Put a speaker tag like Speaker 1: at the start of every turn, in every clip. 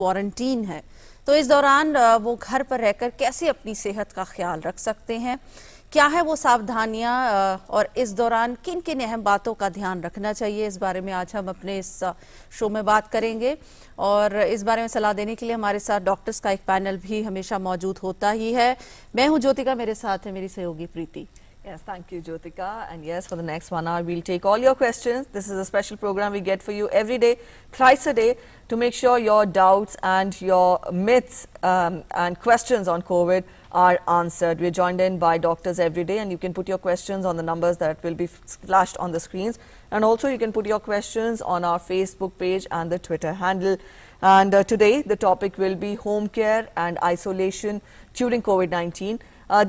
Speaker 1: Quarantine है, तो इस दौरान वो घर पर रहकर कैसे अपनी सेहत का ख्याल रख सकते हैं, क्या है वो सावधानियां और इस दौरान किन किन अहम बातों का ध्यान रखना चाहिए, इस बारे में आज हम अपने इस शो में बात करेंगे। और इस बारे में सलाह देने के लिए हमारे साथ डॉक्टर्स का एक पैनल भी हमेशा मौजूद होता ही है। मैं हूं ज्योतिका, मेरे साथ है मेरी सहयोगी प्रीति।
Speaker 2: Yes, thank you, Jyotika. And yes, for the next 1 hour, we'll take all your questions. This is a special program we get for you every day, thrice a day, to make sure your doubts and your myths and questions on COVID are answered. We're joined in by doctors every day, and you can put your questions on the numbers that will be flashed on the screens. And also, you can put your questions on our Facebook page and the Twitter handle. And today, the topic will be home care and isolation during COVID-19.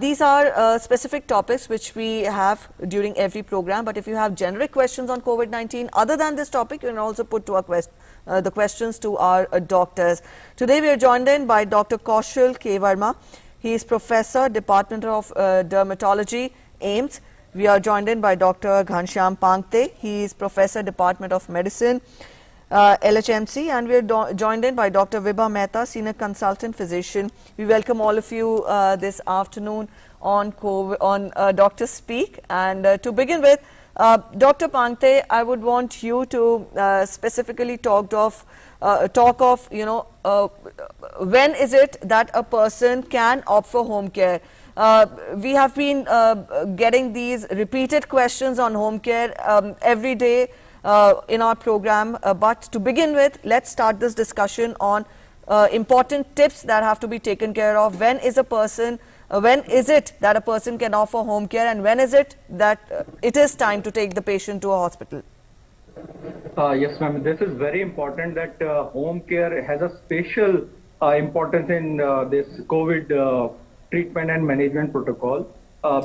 Speaker 2: These are specific topics which we have during every program, but if you have generic questions on COVID-19 other than this topic, you can also put to the questions to our doctors. Today we are joined in by Dr. Kaushal K. Verma. He is Professor, Department of Dermatology, AIIMS. We are joined in by Dr. Ghanshyam Pangte. He is Professor, Department of Medicine, LHMC, and we are joined in by Dr. Vibha Mehta, Senior Consultant Physician. We welcome all of you this afternoon on Doctor Speak. And to begin with, Dr. Pangte, I would want you to specifically talk of when is it that a person can opt for home care. We have been getting these repeated questions on home care every day in our program, but to begin with, let's start this discussion on important tips that have to be taken care of. When is it that a person can offer home care, and when is it that it is time to take the patient to a hospital?
Speaker 3: Yes, ma'am. This is very important that home care has a special importance in this COVID treatment and management protocol.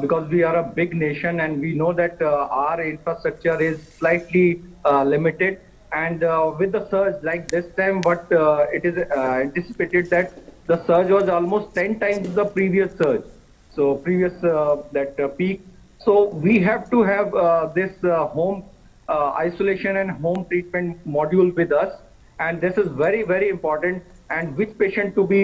Speaker 3: Because we are a big nation and we know that our infrastructure is slightly limited, and with the surge like this time, but it is anticipated that the surge was almost 10 times the previous surge, so previous peak. So we have to have this home isolation and home treatment module with us, and this is very, very important, and which patient to be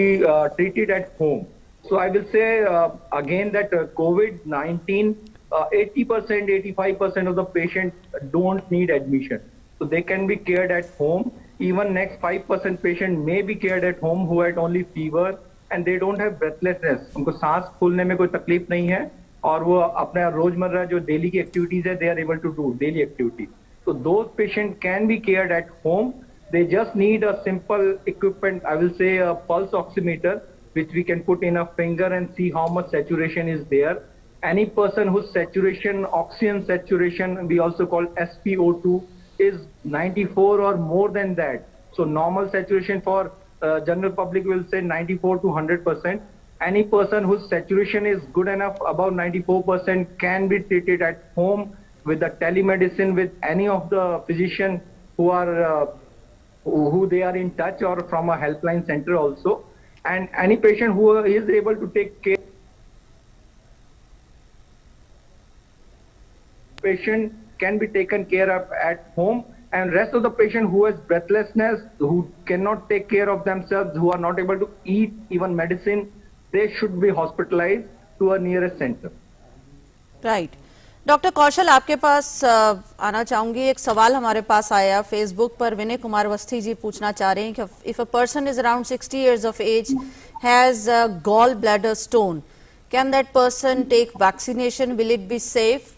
Speaker 3: treated at home. So I will say again that COVID-19, 80%, 85% of the patients don't need admission. So they can be cared at home. Even next 5% patient may be cared at home who had only fever and they don't have breathlessness. उनको सांस फूलने में कोई तकलीफ नहीं है और वो अपना रोजमर्रा जो डेली की एक्टिविटीज है, they are able to do daily activity. So those patients can be cared at home. They just need a simple equipment, I will say a pulse oximeter, which we can put in a finger and see how much saturation is there. Any person whose saturation, oxygen saturation, we also call SpO2, is 94 or more than that. So normal saturation for general public will say 94 to 100%. Any person whose saturation is good enough, above 94%, can be treated at home with the telemedicine with any of the physicians who they are in touch, or from a helpline center also. And any patient who is able to take care, patient can be taken care of at home, and rest of the patient who has breathlessness, who cannot take care of themselves, who are not able to eat even medicine, they should be hospitalized to a nearest center.
Speaker 1: Right. Doctor Kaushal, आपके पास आना चाहूंगी। एक सवाल हमारे पास आया Facebook पर, विनय कुमार वस्थी जी पूछना चाह रहे हैं कि if a person is around 60 years of age has a gallbladder stone, can that person take vaccination? Will it be safe?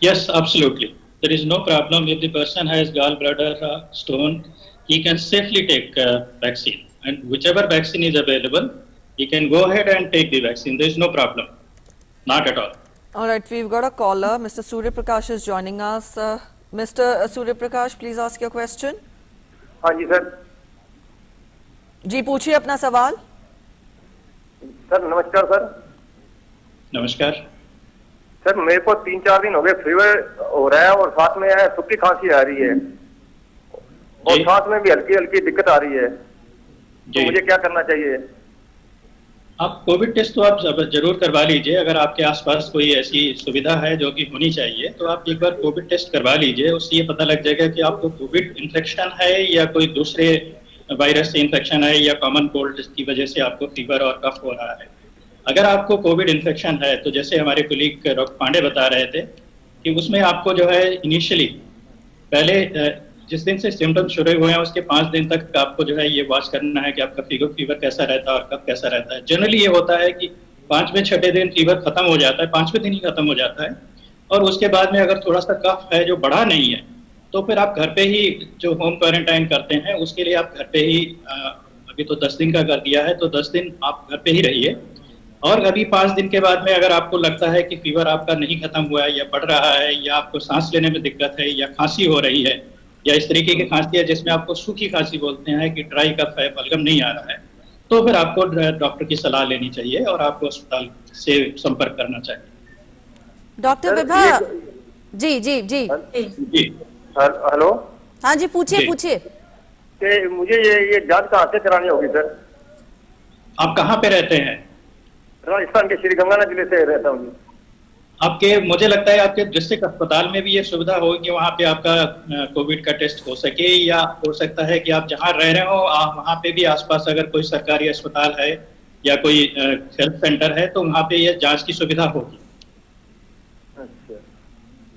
Speaker 4: Yes, absolutely. There is no problem if the person has gallbladder stone. He can safely take vaccine, and whichever vaccine is available, he can go ahead and take the vaccine. There is no problem, not at all.
Speaker 2: All right, we've got a caller. Mr. Surya Prakash is joining us. Mr. Surya Prakash, please ask your question.
Speaker 5: हाँ जी sir.
Speaker 2: जी पूछिए अपना सवाल।
Speaker 5: Sir नमस्कार sir.
Speaker 4: नमस्कार।
Speaker 5: Sir मेरे को 3-4 दिन हो गए फीवर हो रहा है और साथ में सूखी खांसी आ रही है और साथ में भी हल्की हल्की दिक्कत आ रही है, तो मुझे क्या करना चाहिए?
Speaker 4: आप कोविड टेस्ट तो आप जरूर करवा लीजिए। अगर आपके आसपास कोई ऐसी सुविधा है जो कि होनी चाहिए, तो आप एक बार कोविड टेस्ट करवा लीजिए। उससे ये पता लग जाएगा कि आपको कोविड इन्फेक्शन है या कोई दूसरे वायरस से इन्फेक्शन है या कॉमन कोल्ड की वजह से आपको फीवर और कफ हो रहा है। अगर आपको कोविड इन्फेक्शन है तो जैसे हमारे कोलीग डॉक्टर पांडे बता रहे थे कि उसमें आपको जो है इनिशियली पहले जिस दिन से सिम्टम्स शुरू हुए हैं उसके 5 दिन तक आपको जो है ये वॉच करना है कि आपका फीवर कैसा रहता है और कब कैसा रहता है। जनरली ये होता है कि 5वें 6ठे दिन फीवर खत्म हो जाता है, 5वें दिन ही खत्म हो जाता है, और उसके बाद में अगर थोड़ा सा कफ है जो बढ़ा नहीं है तो फिर आप घर पे ही जो होम क्वारंटाइन करते हैं उसके लिए आप घर पे ही अभी तो 10 दिन का कर दिया है तो 10 दिन आप घर पे ही रहिए। और अभी 5 दिन के बाद में अगर आपको लगता है कि फीवर आपका नहीं खत्म हुआ है या बढ़ रहा है या आपको सांस लेने में दिक्कत है या खांसी हो रही है या इस तरीके की खांसी है जिसमें आपको सूखी खांसी बोलते हैं कि ड्राई कफ है, बलगम नहीं आ रहा है, तो फिर आपको डॉक्टर की सलाह लेनी चाहिए और आपको अस्पताल से संपर्क करना चाहिए।
Speaker 1: डॉक्टर विभा जी जी जी
Speaker 4: जी
Speaker 5: हेलो।
Speaker 1: हाँ जी, पूछिए पूछिए।
Speaker 5: कि मुझे ये जांच कहाँ से करानी होगी सर?
Speaker 4: आप कहाँ पे रहते हैं?
Speaker 5: राजस्थान के श्री गंगानगर जिले से रहता हूँ।
Speaker 4: आपके मुझे लगता है आपके डिस्ट्रिक्ट अस्पताल में भी ये सुविधा होगी कि वहाँ पे आपका कोविड का टेस्ट हो सके, या हो सकता है कि आप जहाँ रह रहे हो वहाँ पे भी आसपास अगर कोई सरकारी अस्पताल है या कोई हेल्थ सेंटर है तो वहाँ पे ये जांच की सुविधा होगी।
Speaker 5: अच्छा।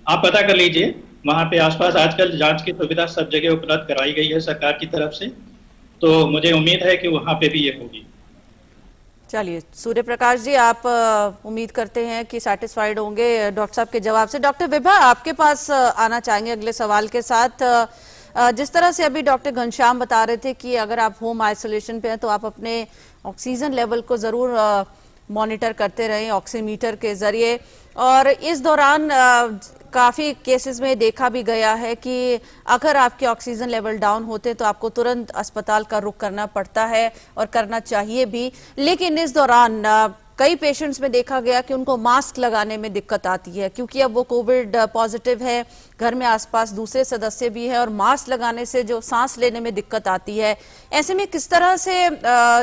Speaker 4: आप पता कर लीजिए, वहाँ पे आसपास आजकल जांच की सुविधा सब जगह उपलब्ध कराई गई है सरकार की तरफ से, तो मुझे उम्मीद है कि वहाँ पे भी ये होगी।
Speaker 1: चलिए सूर्य प्रकाश जी, आप उम्मीद करते हैं कि सेटिस्फाइड होंगे डॉक्टर साहब के जवाब से। डॉक्टर विभा, आपके पास आना चाहेंगे अगले सवाल के साथ। जिस तरह से अभी डॉक्टर घनश्याम बता रहे थे कि अगर आप होम आइसोलेशन पे हैं तो आप अपने ऑक्सीजन लेवल को जरूर मॉनिटर करते रहें ऑक्सीमीटर के जरिए, और इस दौरान काफी केसेस में देखा भी गया है कि अगर आपके ऑक्सीजन लेवल डाउन होते तो आपको तुरंत अस्पताल का रुख करना पड़ता है और करना चाहिए भी। लेकिन इस दौरान कई पेशेंट्स में देखा गया कि उनको मास्क लगाने में दिक्कत आती है क्योंकि अब वो कोविड पॉजिटिव है, घर में आसपास दूसरे सदस्य भी है और मास्क लगाने से जो सांस लेने में दिक्कत आती है। ऐसे में किस तरह से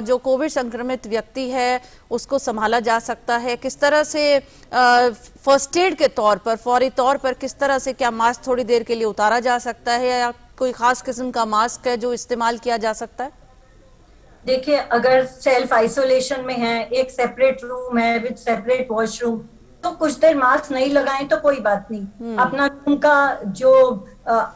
Speaker 1: जो कोविड संक्रमित व्यक्ति है उसको संभाला जा सकता है? किस तरह से फर्स्ट एड के तौर पर, फौरी तौर पर किस तरह से, क्या मास्क थोड़ी देर के लिए उतारा जा सकता है या कोई खास किस्म का मास्क है जो इस्तेमाल किया जा सकता है?
Speaker 6: देखिए, अगर सेल्फ आइसोलेशन में है, एक सेपरेट रूम है विद सेपरेट वॉशरूम, तो कुछ देर मास्क नहीं लगाएं तो कोई बात नहीं। अपना रूम का जो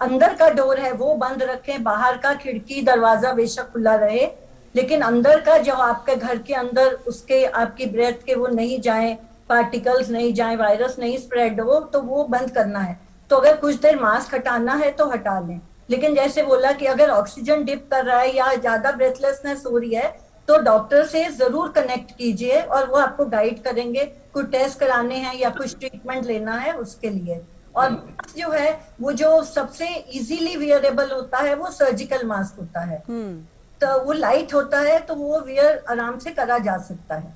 Speaker 6: अंदर का डोर है वो बंद रखें, बाहर का खिड़की दरवाजा बेशक खुला रहे, लेकिन अंदर का जो आपके घर के अंदर उसके आपकी ब्रेथ के वो नहीं जाए, पार्टिकल्स नहीं जाए, वायरस नहीं स्प्रेड हो, तो वो बंद करना है। तो अगर कुछ देर मास्क हटाना है तो हटा लें। लेकिन जैसे बोला कि अगर ऑक्सीजन डिप कर रहा है या ज्यादा ब्रेथलेसनेस हो रही है तो डॉक्टर से जरूर कनेक्ट कीजिए और वो आपको गाइड करेंगे, कुछ टेस्ट कराने हैं या कुछ ट्रीटमेंट लेना है उसके लिए। और मास्क जो है वो जो सबसे इजीली वियरेबल होता है वो सर्जिकल मास्क होता है, तो वो लाइट होता है तो वो वियर आराम से करा जा सकता है।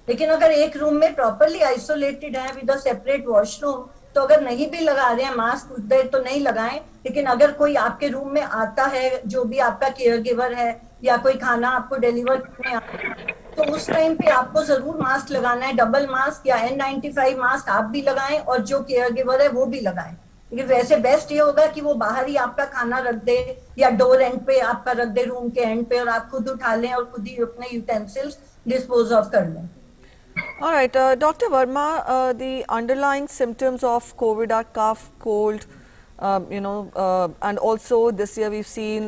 Speaker 6: लेकिन अगर एक रूम में प्रॉपरली आइसोलेटेड है विद अ सेपरेट वॉशरूम तो अगर नहीं भी लगा रहे हैं मास्क कुछ देर तो नहीं लगाएं। लेकिन अगर कोई आपके रूम में आता है जो भी आपका केयर गिवर है या कोई खाना आपको डिलीवर करने आता है तो उस टाइम पे आपको जरूर मास्क लगाना है, डबल मास्क या N95 मास्क आप भी लगाएं और जो केयर गिवर है वो भी लगाएं। लेकिन वैसे बेस्ट ये होगा कि वो बाहर ही आपका खाना रख दे या डोर एंड पे आपका रख दे, रूम के एंड पे, और आप खुद उठा लें और खुद ही अपने यूटेंसिल्स डिस्पोज ऑफ कर लें।
Speaker 2: All right, Dr. Verma, the underlying symptoms of COVID are cough, cold, and also this year we've seen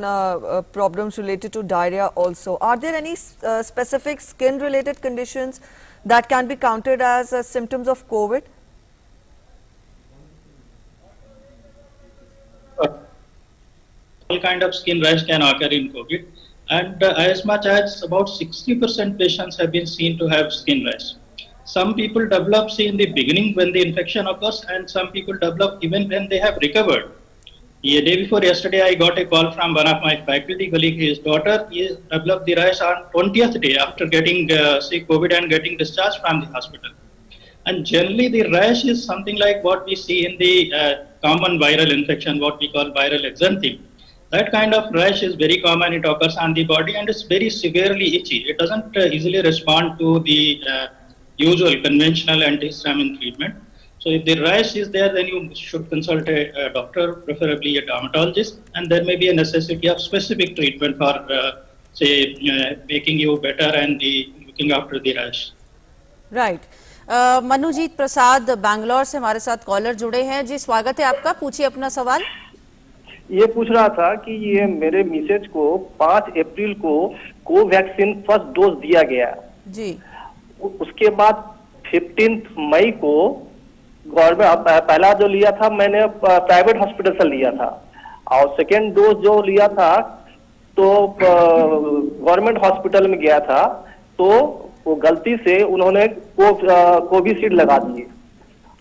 Speaker 2: problems related to diarrhea also. Are there any specific skin-related conditions that can be counted as symptoms of COVID?
Speaker 4: All kind of skin rash can occur in COVID, and as much as about 60% patients have been seen to have skin rash. Some people develop in the beginning when the infection occurs, and some people develop even when they have recovered. The day before yesterday, I got a call from one of my faculty colleague. His daughter developed the rash on 20th day after getting COVID and getting discharged from the hospital. And generally, the rash is something like what we see in the common viral infection, what we call viral exanthem. That kind of rash is very common. It occurs on the body and it's very severely itchy. It doesn't easily respond to the usual conventional antihistamine treatment. So if the rash is there, then you should consult a doctor, preferably a dermatologist, and there may be a necessity of specific treatment for, making you better and looking after the rash.
Speaker 1: Right. Manujeet Prasad Bangalore से हमारे साथ collar जुड़े हैं। जी स्वागत है आपका, पूछिए अपना सवाल।
Speaker 7: ये पूछ रहा था कि ये मेरे मिसेज को 5 अप्रैल को कोवैक्सीन फर्स्ट डोज दिया गया
Speaker 1: जी,
Speaker 7: उसके बाद 15 मई को गवर्नमेंट पहला जो लिया था मैंने प्राइवेट हॉस्पिटल से लिया था, और सेकेंड डोज जो लिया था तो गवर्नमेंट हॉस्पिटल में गया था, तो वो गलती से उन्होंने कोविशील्ड लगा दिए।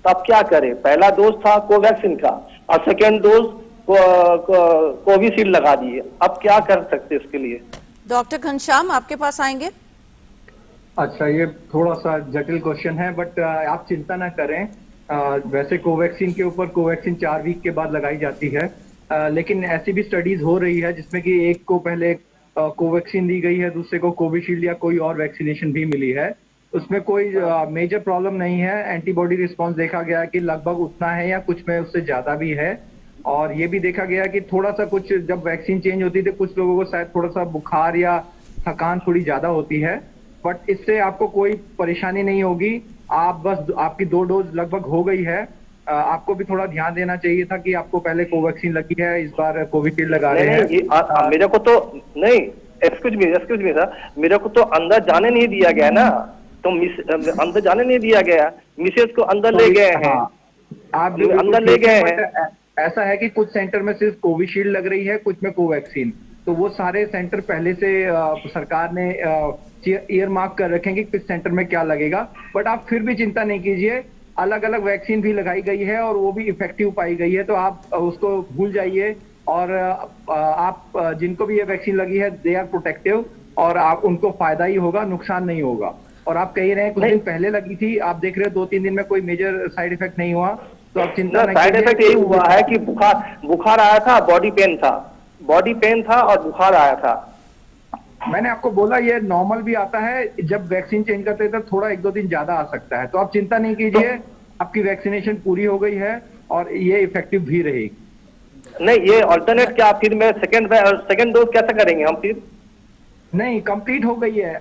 Speaker 7: तो अब क्या करें, पहला डोज था कोवैक्सीन का और सेकेंड डोज कोविशील्ड लगा दिए, अब क्या कर सकते हैं इसके लिए?
Speaker 1: डॉक्टर घनश्याम आपके पास आएंगे।
Speaker 3: अच्छा, ये थोड़ा सा जटिल क्वेश्चन है, बट आप चिंता ना करें। वैसे कोवैक्सीन के ऊपर कोवैक्सीन 4 वीक के बाद लगाई जाती है, लेकिन ऐसी भी स्टडीज हो रही है जिसमें कि एक को पहले कोवैक्सीन दी गई है, दूसरे को कोविशील्ड या कोई और वैक्सीनेशन भी मिली है। उसमें कोई मेजर प्रॉब्लम नहीं है। एंटीबॉडी रिस्पॉन्स देखा गया कि लगभग उतना है या कुछ में उससे ज्यादा भी है। और ये भी देखा गया कि थोड़ा सा कुछ जब वैक्सीन चेंज होती थी कुछ लोगों को शायद थोड़ा सा बुखार या थकान थोड़ी ज्यादा होती है, बट इससे आपको कोई परेशानी नहीं होगी। आप बस आपकी 2 डोज लगभग हो गई है। आपको भी थोड़ा ध्यान देना चाहिए था कि आपको पहले कोवैक्सीन लगी है, इस बार कोविशील्ड लगा रहे हैं।
Speaker 7: मेरे को तो नहीं, एक्सक्यूज मी सर, मेरे को तो अंदर जाने नहीं दिया गया ना, तो अंदर जाने नहीं दिया गया, मिसेज को अंदर ले गए हैं।
Speaker 3: आप
Speaker 7: अंदर ले गए हैं।
Speaker 3: ऐसा है कि कुछ सेंटर में सिर्फ कोविशील्ड लग रही है, कुछ में कोवैक्सीन, तो वो सारे सेंटर पहले से सरकार ने ईयर मार्क कर रखेंगे कि किस सेंटर में क्या लगेगा। बट आप फिर भी चिंता नहीं कीजिए, अलग अलग वैक्सीन भी लगाई गई है और वो भी इफेक्टिव पाई गई है, तो आप उसको भूल जाइए। और आप जिनको भी ये वैक्सीन लगी है दे आर प्रोटेक्टिव, और आप उनको फायदा ही होगा, नुकसान नहीं होगा। और आप कह रहे हैं कुछ दिन पहले लगी थी, आप देख रहे हो 2-3 दिन में कोई मेजर साइड इफेक्ट नहीं हुआ, तो आप चिंता नहीं।
Speaker 7: साइड इफेक्ट यही हुआ है कि बुखार आया था, बॉडी पेन था और बुखार आया था।
Speaker 3: मैंने आपको बोला ये नॉर्मल भी आता है, जब वैक्सीन चेंज करते हैं तो थोड़ा 1-2 दिन ज्यादा आ सकता है, तो आप चिंता नहीं कीजिए। आपकी वैक्सीनेशन पूरी हो गई है और ये इफेक्टिव भी रहेगी।
Speaker 7: नहीं, ये अल्टरनेट क्या फिर मैं सेकंड डोज कैसे करेंगे हम फिर?
Speaker 3: नहीं, कंप्लीट हो गई है।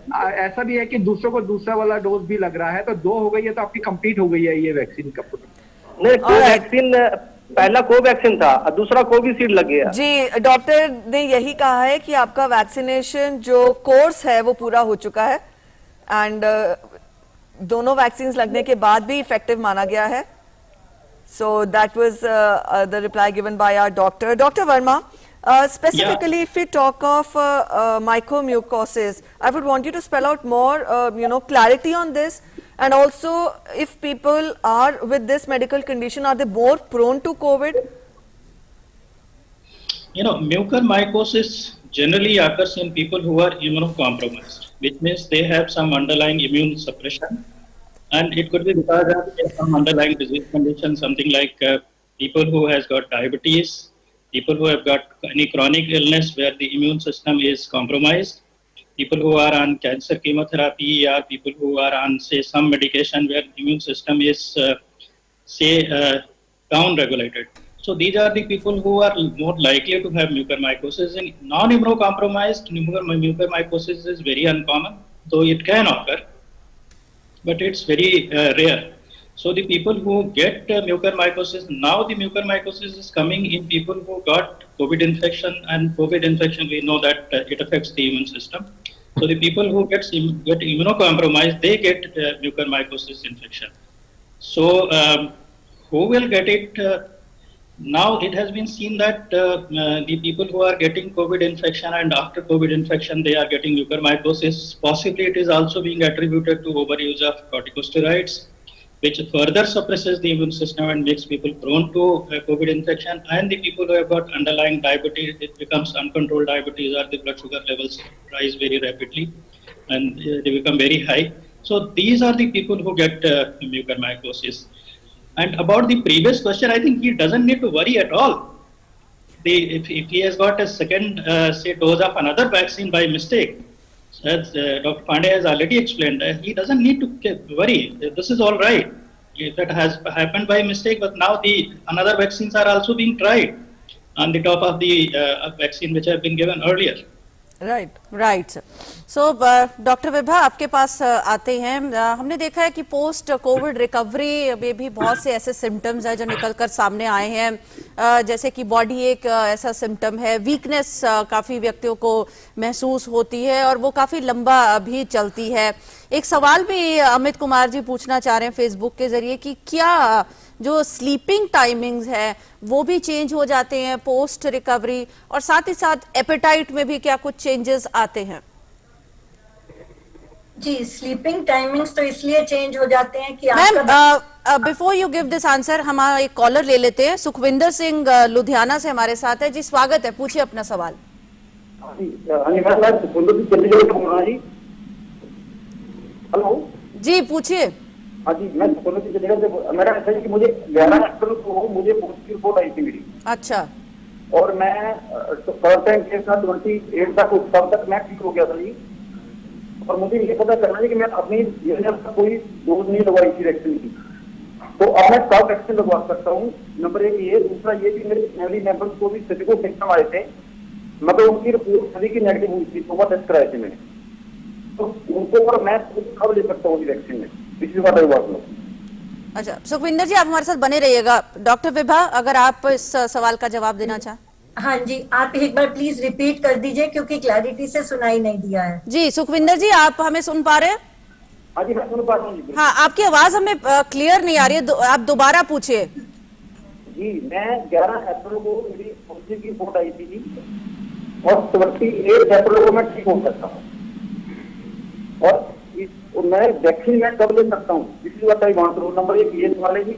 Speaker 3: ऐसा भी है कि दूसरों को दूसरा वाला डोज भी लग रहा है, तो 2 हो गई है, तो आपकी कंप्लीट हो गई है ये वैक्सीन का।
Speaker 7: नहीं, कोवैक्सीन पहला कोवैक्सीन था और दूसरा कोविशील्ड लग गया।
Speaker 2: जी, डॉक्टर ने यही कहा है कि आपका वैक्सीनेशन जो कोर्स है वो पूरा हो चुका है एंड दोनों वैक्सीन लगने के बाद भी इफेक्टिव माना गया है। So that was the reply given by our doctor. Dr. Verma, specifically if we talk of mycomucosis, I would want you to spell out more, clarity on this. And also, if people are with this medical condition, are they more prone to COVID?
Speaker 4: Mucormycosis generally occurs in people who are immunocompromised, which means they have some underlying immune suppression. And it could be because of some underlying disease condition, something like people who has got diabetes, people who have got any chronic illness where the immune system is compromised, people who are on cancer chemotherapy, or people who are on, say, some medication where the immune system is, down-regulated. So these are the people who are more likely to have mucormycosis. In non-immunocompromised, mucormycosis is very uncommon, though it can occur, but it's very rare. So the people who get mucormycosis, now the mucormycosis is coming in people who got COVID infection, and COVID infection, we know that it affects the immune system. So the people who get immunocompromised, they get mucormycosis infection. So who will get it? Now it has been seen that the people who are getting COVID infection and after COVID infection, they are getting mucormycosis. Possibly it is also being attributed to overuse of corticosteroids, which further suppresses the immune system and makes people prone to COVID infection. And the people who have got underlying diabetes, it becomes uncontrolled diabetes, or the blood sugar levels rise very rapidly and they become very high. So these are the people who get mucormycosis. And about the previous question, I think he doesn't need to worry at all. If he has got a second, dose of another vaccine by mistake, as Dr. Pandey has already explained, he doesn't need to worry. This is all right. that has happened by mistake, but now the another vaccines are also being tried on the top of the vaccine which have been given earlier.
Speaker 1: Right so doctor Vibha आपके पास आते हैं। हमने देखा है कि post Covid recovery में भी बहुत से ऐसे सिम्टम्स हैं जो निकलकर सामने आए हैं, जैसे कि बॉडी एक ऐसा सिम्टम है, वीकनेस काफी व्यक्तियों को महसूस होती है और वो काफी लंबा भी चलती है। एक सवाल भी अमित कुमार जी पूछना चाह रहे हैं फेसबुक के जरिए कि क्या जो स्लीपिंग टाइमिंग्स है वो भी चेंज हो जाते हैं पोस्ट रिकवरी, और साथ ही साथ एपेटाइट में भी क्या कुछ चेंजेस आते हैं?
Speaker 6: जी, स्लीपिंग टाइमिंग्स तो इसलिए चेंज हो जाते हैं कि
Speaker 1: ma'am before you give this answer हमारा एक कॉलर ले लेते हैं। सुखविंदर सिंह लुधियाना से हमारे साथ है जी, स्वागत है, पूछिए अपना सवाल।
Speaker 7: हेलो
Speaker 1: जी पूछिए।
Speaker 7: हाँ जी, मैं चंडीगढ़ से, मेरा ऐसा है कि मुझे 11 अप्रैल को मुझे पॉजिटिव रिपोर्ट आई थी मेरी।
Speaker 1: अच्छा।
Speaker 7: और मैं क्वारंटाइन के साथ 28 तक तक मैं ठीक हो गया था जी। और मुझे ये पता करना है कि मैं अपनी कोई डोज नहीं लगवाई थी वैक्सीन की, तो अब मैं कब वैक्सीन लगवा सकता हूँ? नंबर एक ये। दूसरा ये कि मेरे फैमिली मेंबर्स को भी सभी को सिम्टम आए थे, मतलब उनकी रिपोर्ट सभी की नेगेटिव हुई थी, तो टेस्ट कराए थे मैंने, तो उनको और मैं कब ले सकता हूँ वैक्सीन में?
Speaker 1: अच्छा सुखविंदर जी, आप हमारे साथ बने रहिएगा। डॉक्टर विभा, अगर आप इस सवाल का जवाब देना चाहें।
Speaker 6: हाँ जी, आप एक बार प्लीज रिपीट कर दीजिए क्योंकि क्लैरिटी से सुनाई नहीं दिया है।
Speaker 1: जी सुखविंदर जी, आप हमें सुन पा रहे हैं?
Speaker 7: हाँ जी, मैं सुन पा रहा हूँ।
Speaker 1: हाँ, आपकी आवाज हमें क्लियर नहीं आ रही है, आप दोबारा पूछिए।
Speaker 7: जी, मैं 11 अप्रैल को मेरी पॉजिटिव की रिपोर्ट आई थी और 28 अप्रैल को मैं ठीक हो सकता हूँ, और मैं वैक्सीन में कब ले सकता हूँ? इसी बात नंबर एक ये सवाल है जी।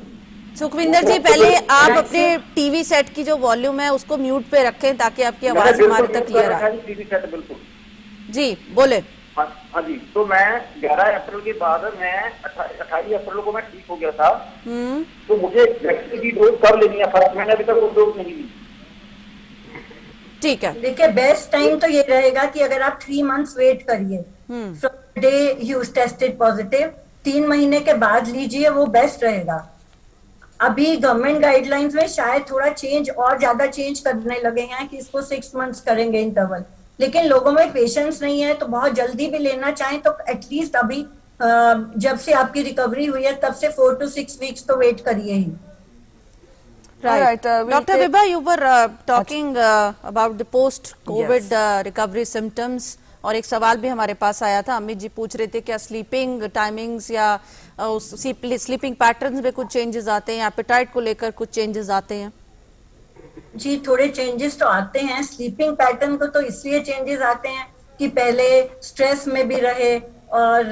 Speaker 1: सुखविंदर जी, पहले आप अपने टीवी सेट की जो वॉल्यूम है उसको म्यूट पे रखें ताकि आपकी आवाज हमारे तक क्लियर आए।
Speaker 7: टीवी सेट बिल्कुल।
Speaker 1: जी बोले।
Speaker 7: हाँ जी, तो मैं 11 अप्रैल के बाद मैं 28 अप्रैल को मैं ठीक हो गया था, तो मुझे वैक्सीन की डोज कब लेनी है? फर्स्ट मैंने अभी तक वो डोज नहीं ली।
Speaker 1: ठीक है,
Speaker 6: देखिए बेस्ट टाइम तो ये रहेगा कि अगर आप 3 मंथ्स वेट करिए from day you tested positive, 3 महीने के बाद लीजिए, वो बेस्ट रहेगा। अभी गवर्नमेंट गाइडलाइंस में शायद थोड़ा चेंज और ज्यादा चेंज करने लगे हैं कि इसको 6 मंथ्स करेंगे इंटरवल, लेकिन लोगों में पेशेंस नहीं है, तो बहुत जल्दी भी लेना चाहें तो एटलीस्ट अभी जब से आपकी रिकवरी हुई है तब से 4 to 6 वीक्स तो वेट करिए ही।
Speaker 1: Right. Dr. Vibha, you were talking about the post-COVID recovery symptoms, और एक सवाल भी हमारे पास आया था, अमित जी पूछ रहे थे क्या स्लीपिंग टाइमिंग्स या स्लीपिंग पैटर्न्स में कुछ चेंजेस आते हैं, एपेटाइट को लेकर कुछ चेंजेस आते हैं?
Speaker 6: जी, थोड़े चेंजेस तो आते हैं। स्लीपिंग पैटर्न को तो इसलिए चेंजेस आते हैं कि पहले स्ट्रेस में भी रहे और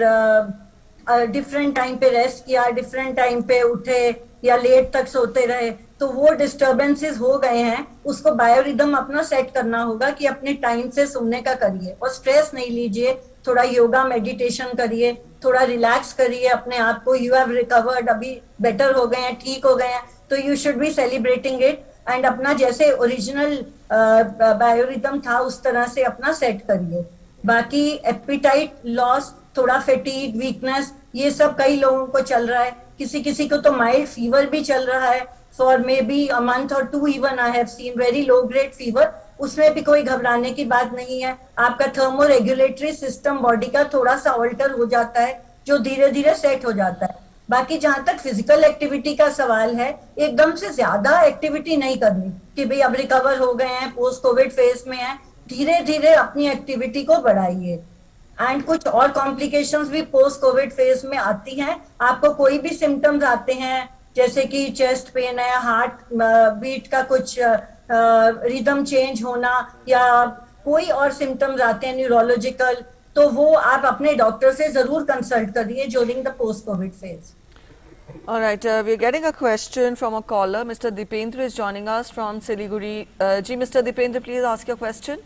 Speaker 6: डिफरेंट टाइम पे रेस्ट किया, डिफरेंट टाइम पे उठे या लेट तक सोते रहे, तो वो डिस्टर्बेंसेस हो गए हैं। उसको बायोरिदम अपना सेट करना होगा कि अपने टाइम से सोने का करिए और स्ट्रेस नहीं लीजिए, थोड़ा योगा मेडिटेशन करिए, थोड़ा रिलैक्स करिए अपने आप को। यू हैव रिकवर्ड, अभी बेटर हो गए हैं, ठीक हो गए हैं, तो you should be celebrating it and अपना जैसे ओरिजिनल बायोरिदम था उस तरह से अपना सेट करिए। बाकी एपिटाइट लॉस, थोड़ा फैटीग, वीकनेस, ये सब कई लोगों को चल रहा है। किसी किसी को तो माइल्ड फीवर भी चल रहा है for may be a month और 2 even. I have seen very low grade fever, उसमें भी कोई घबराने की बात नहीं है। आपका थर्मो रेगुलेटरी सिस्टम बॉडी का थोड़ा सा ऑल्टर हो जाता है जो धीरे धीरे सेट हो जाता है। बाकी जहां तक फिजिकल एक्टिविटी का सवाल है, एकदम से ज्यादा एक्टिविटी नहीं करनी कि भाई अब रिकवर हो गए हैं, पोस्ट कोविड फेज में है, धीरे धीरे अपनी एक्टिविटी को बढ़ाइए। एंड कुछ और कॉम्प्लिकेशंस भी पोस्ट कोविड फेज में आती हैं। आपको कोई भी सिम्टम्स आते हैं जैसे कि चेस्ट पेन है, हार्ट बीट का कुछ रिदम चेंज होना या कोई और सिम्टम्स आते हैं न्यूरोलॉजिकल, तो वो आप अपने डॉक्टर से जरूर कंसल्ट करिए during the post Covid phase.
Speaker 2: All right, we are getting a question from a caller. Mr. Dipendra is joining us from Siliguri. जी Mr. Dipendra, please ask your question.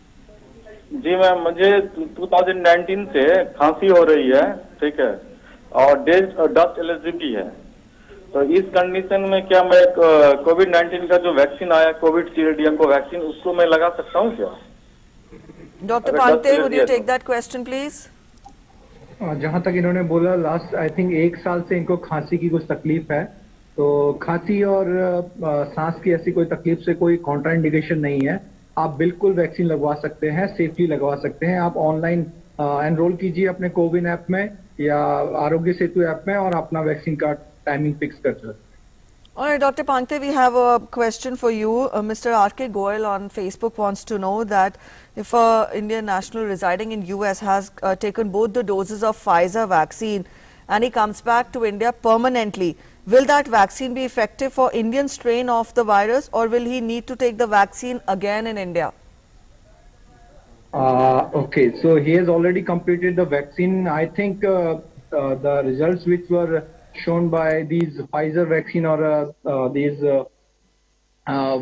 Speaker 8: जी ma'am, मुझे 2019 से खांसी हो रही है, ठीक है, और डस्ट एलर्जी भी है, तो इस कंडीशन में क्या मैं कोविड-19 का जो वैक्सीन आया, कोविड-शील्ड को वैक्सीन, उसको मैं लगा सकता हूँ क्या?
Speaker 2: Dr. Pante, would you take that question, please?
Speaker 3: जहाँ तक इन्होंने बोला लास्ट आई थिंक 1 साल से इनको खांसी की कुछ तकलीफ है, तो खांसी और सांस की ऐसी कोई तकलीफ से कोई कॉन्ट्राइंडिकेशन नहीं है। आप बिल्कुल वैक्सीन लगवा सकते हैं, सेफली लगवा सकते हैं। आप ऑनलाइन एनरोल कीजिए अपने कोविन ऐप में या आरोग्य सेतु ऐप में और अपना वैक्सीन का टाइमिंग फिक्स कर सकते हैं।
Speaker 2: All right, Dr. Pangte, we have a question for you. Mr. R.K. Goyal on Facebook wants to know that if an Indian national residing in US has taken both the doses of Pfizer vaccine and he comes back to India permanently, will that vaccine be effective for Indian strain of the virus, or will he need to take the vaccine again in India?
Speaker 3: Okay, so he has already completed the vaccine. I think the results which were shown by these Pfizer vaccine or these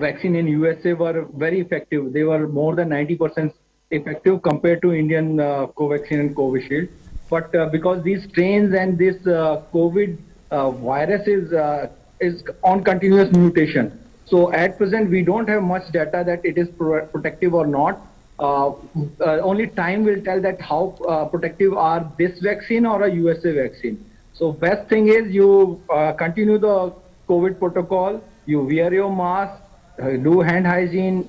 Speaker 3: vaccine in USA were very effective. They were more than 90% effective compared to Indian Covaxin and Covishield. But because these strains and this COVID virus is on continuous mutation, so at present we don't have much data that it is protective or not. Only time will tell that how protective are this vaccine or a USA vaccine. So best thing is you continue the COVID protocol, you wear your mask, do hand hygiene,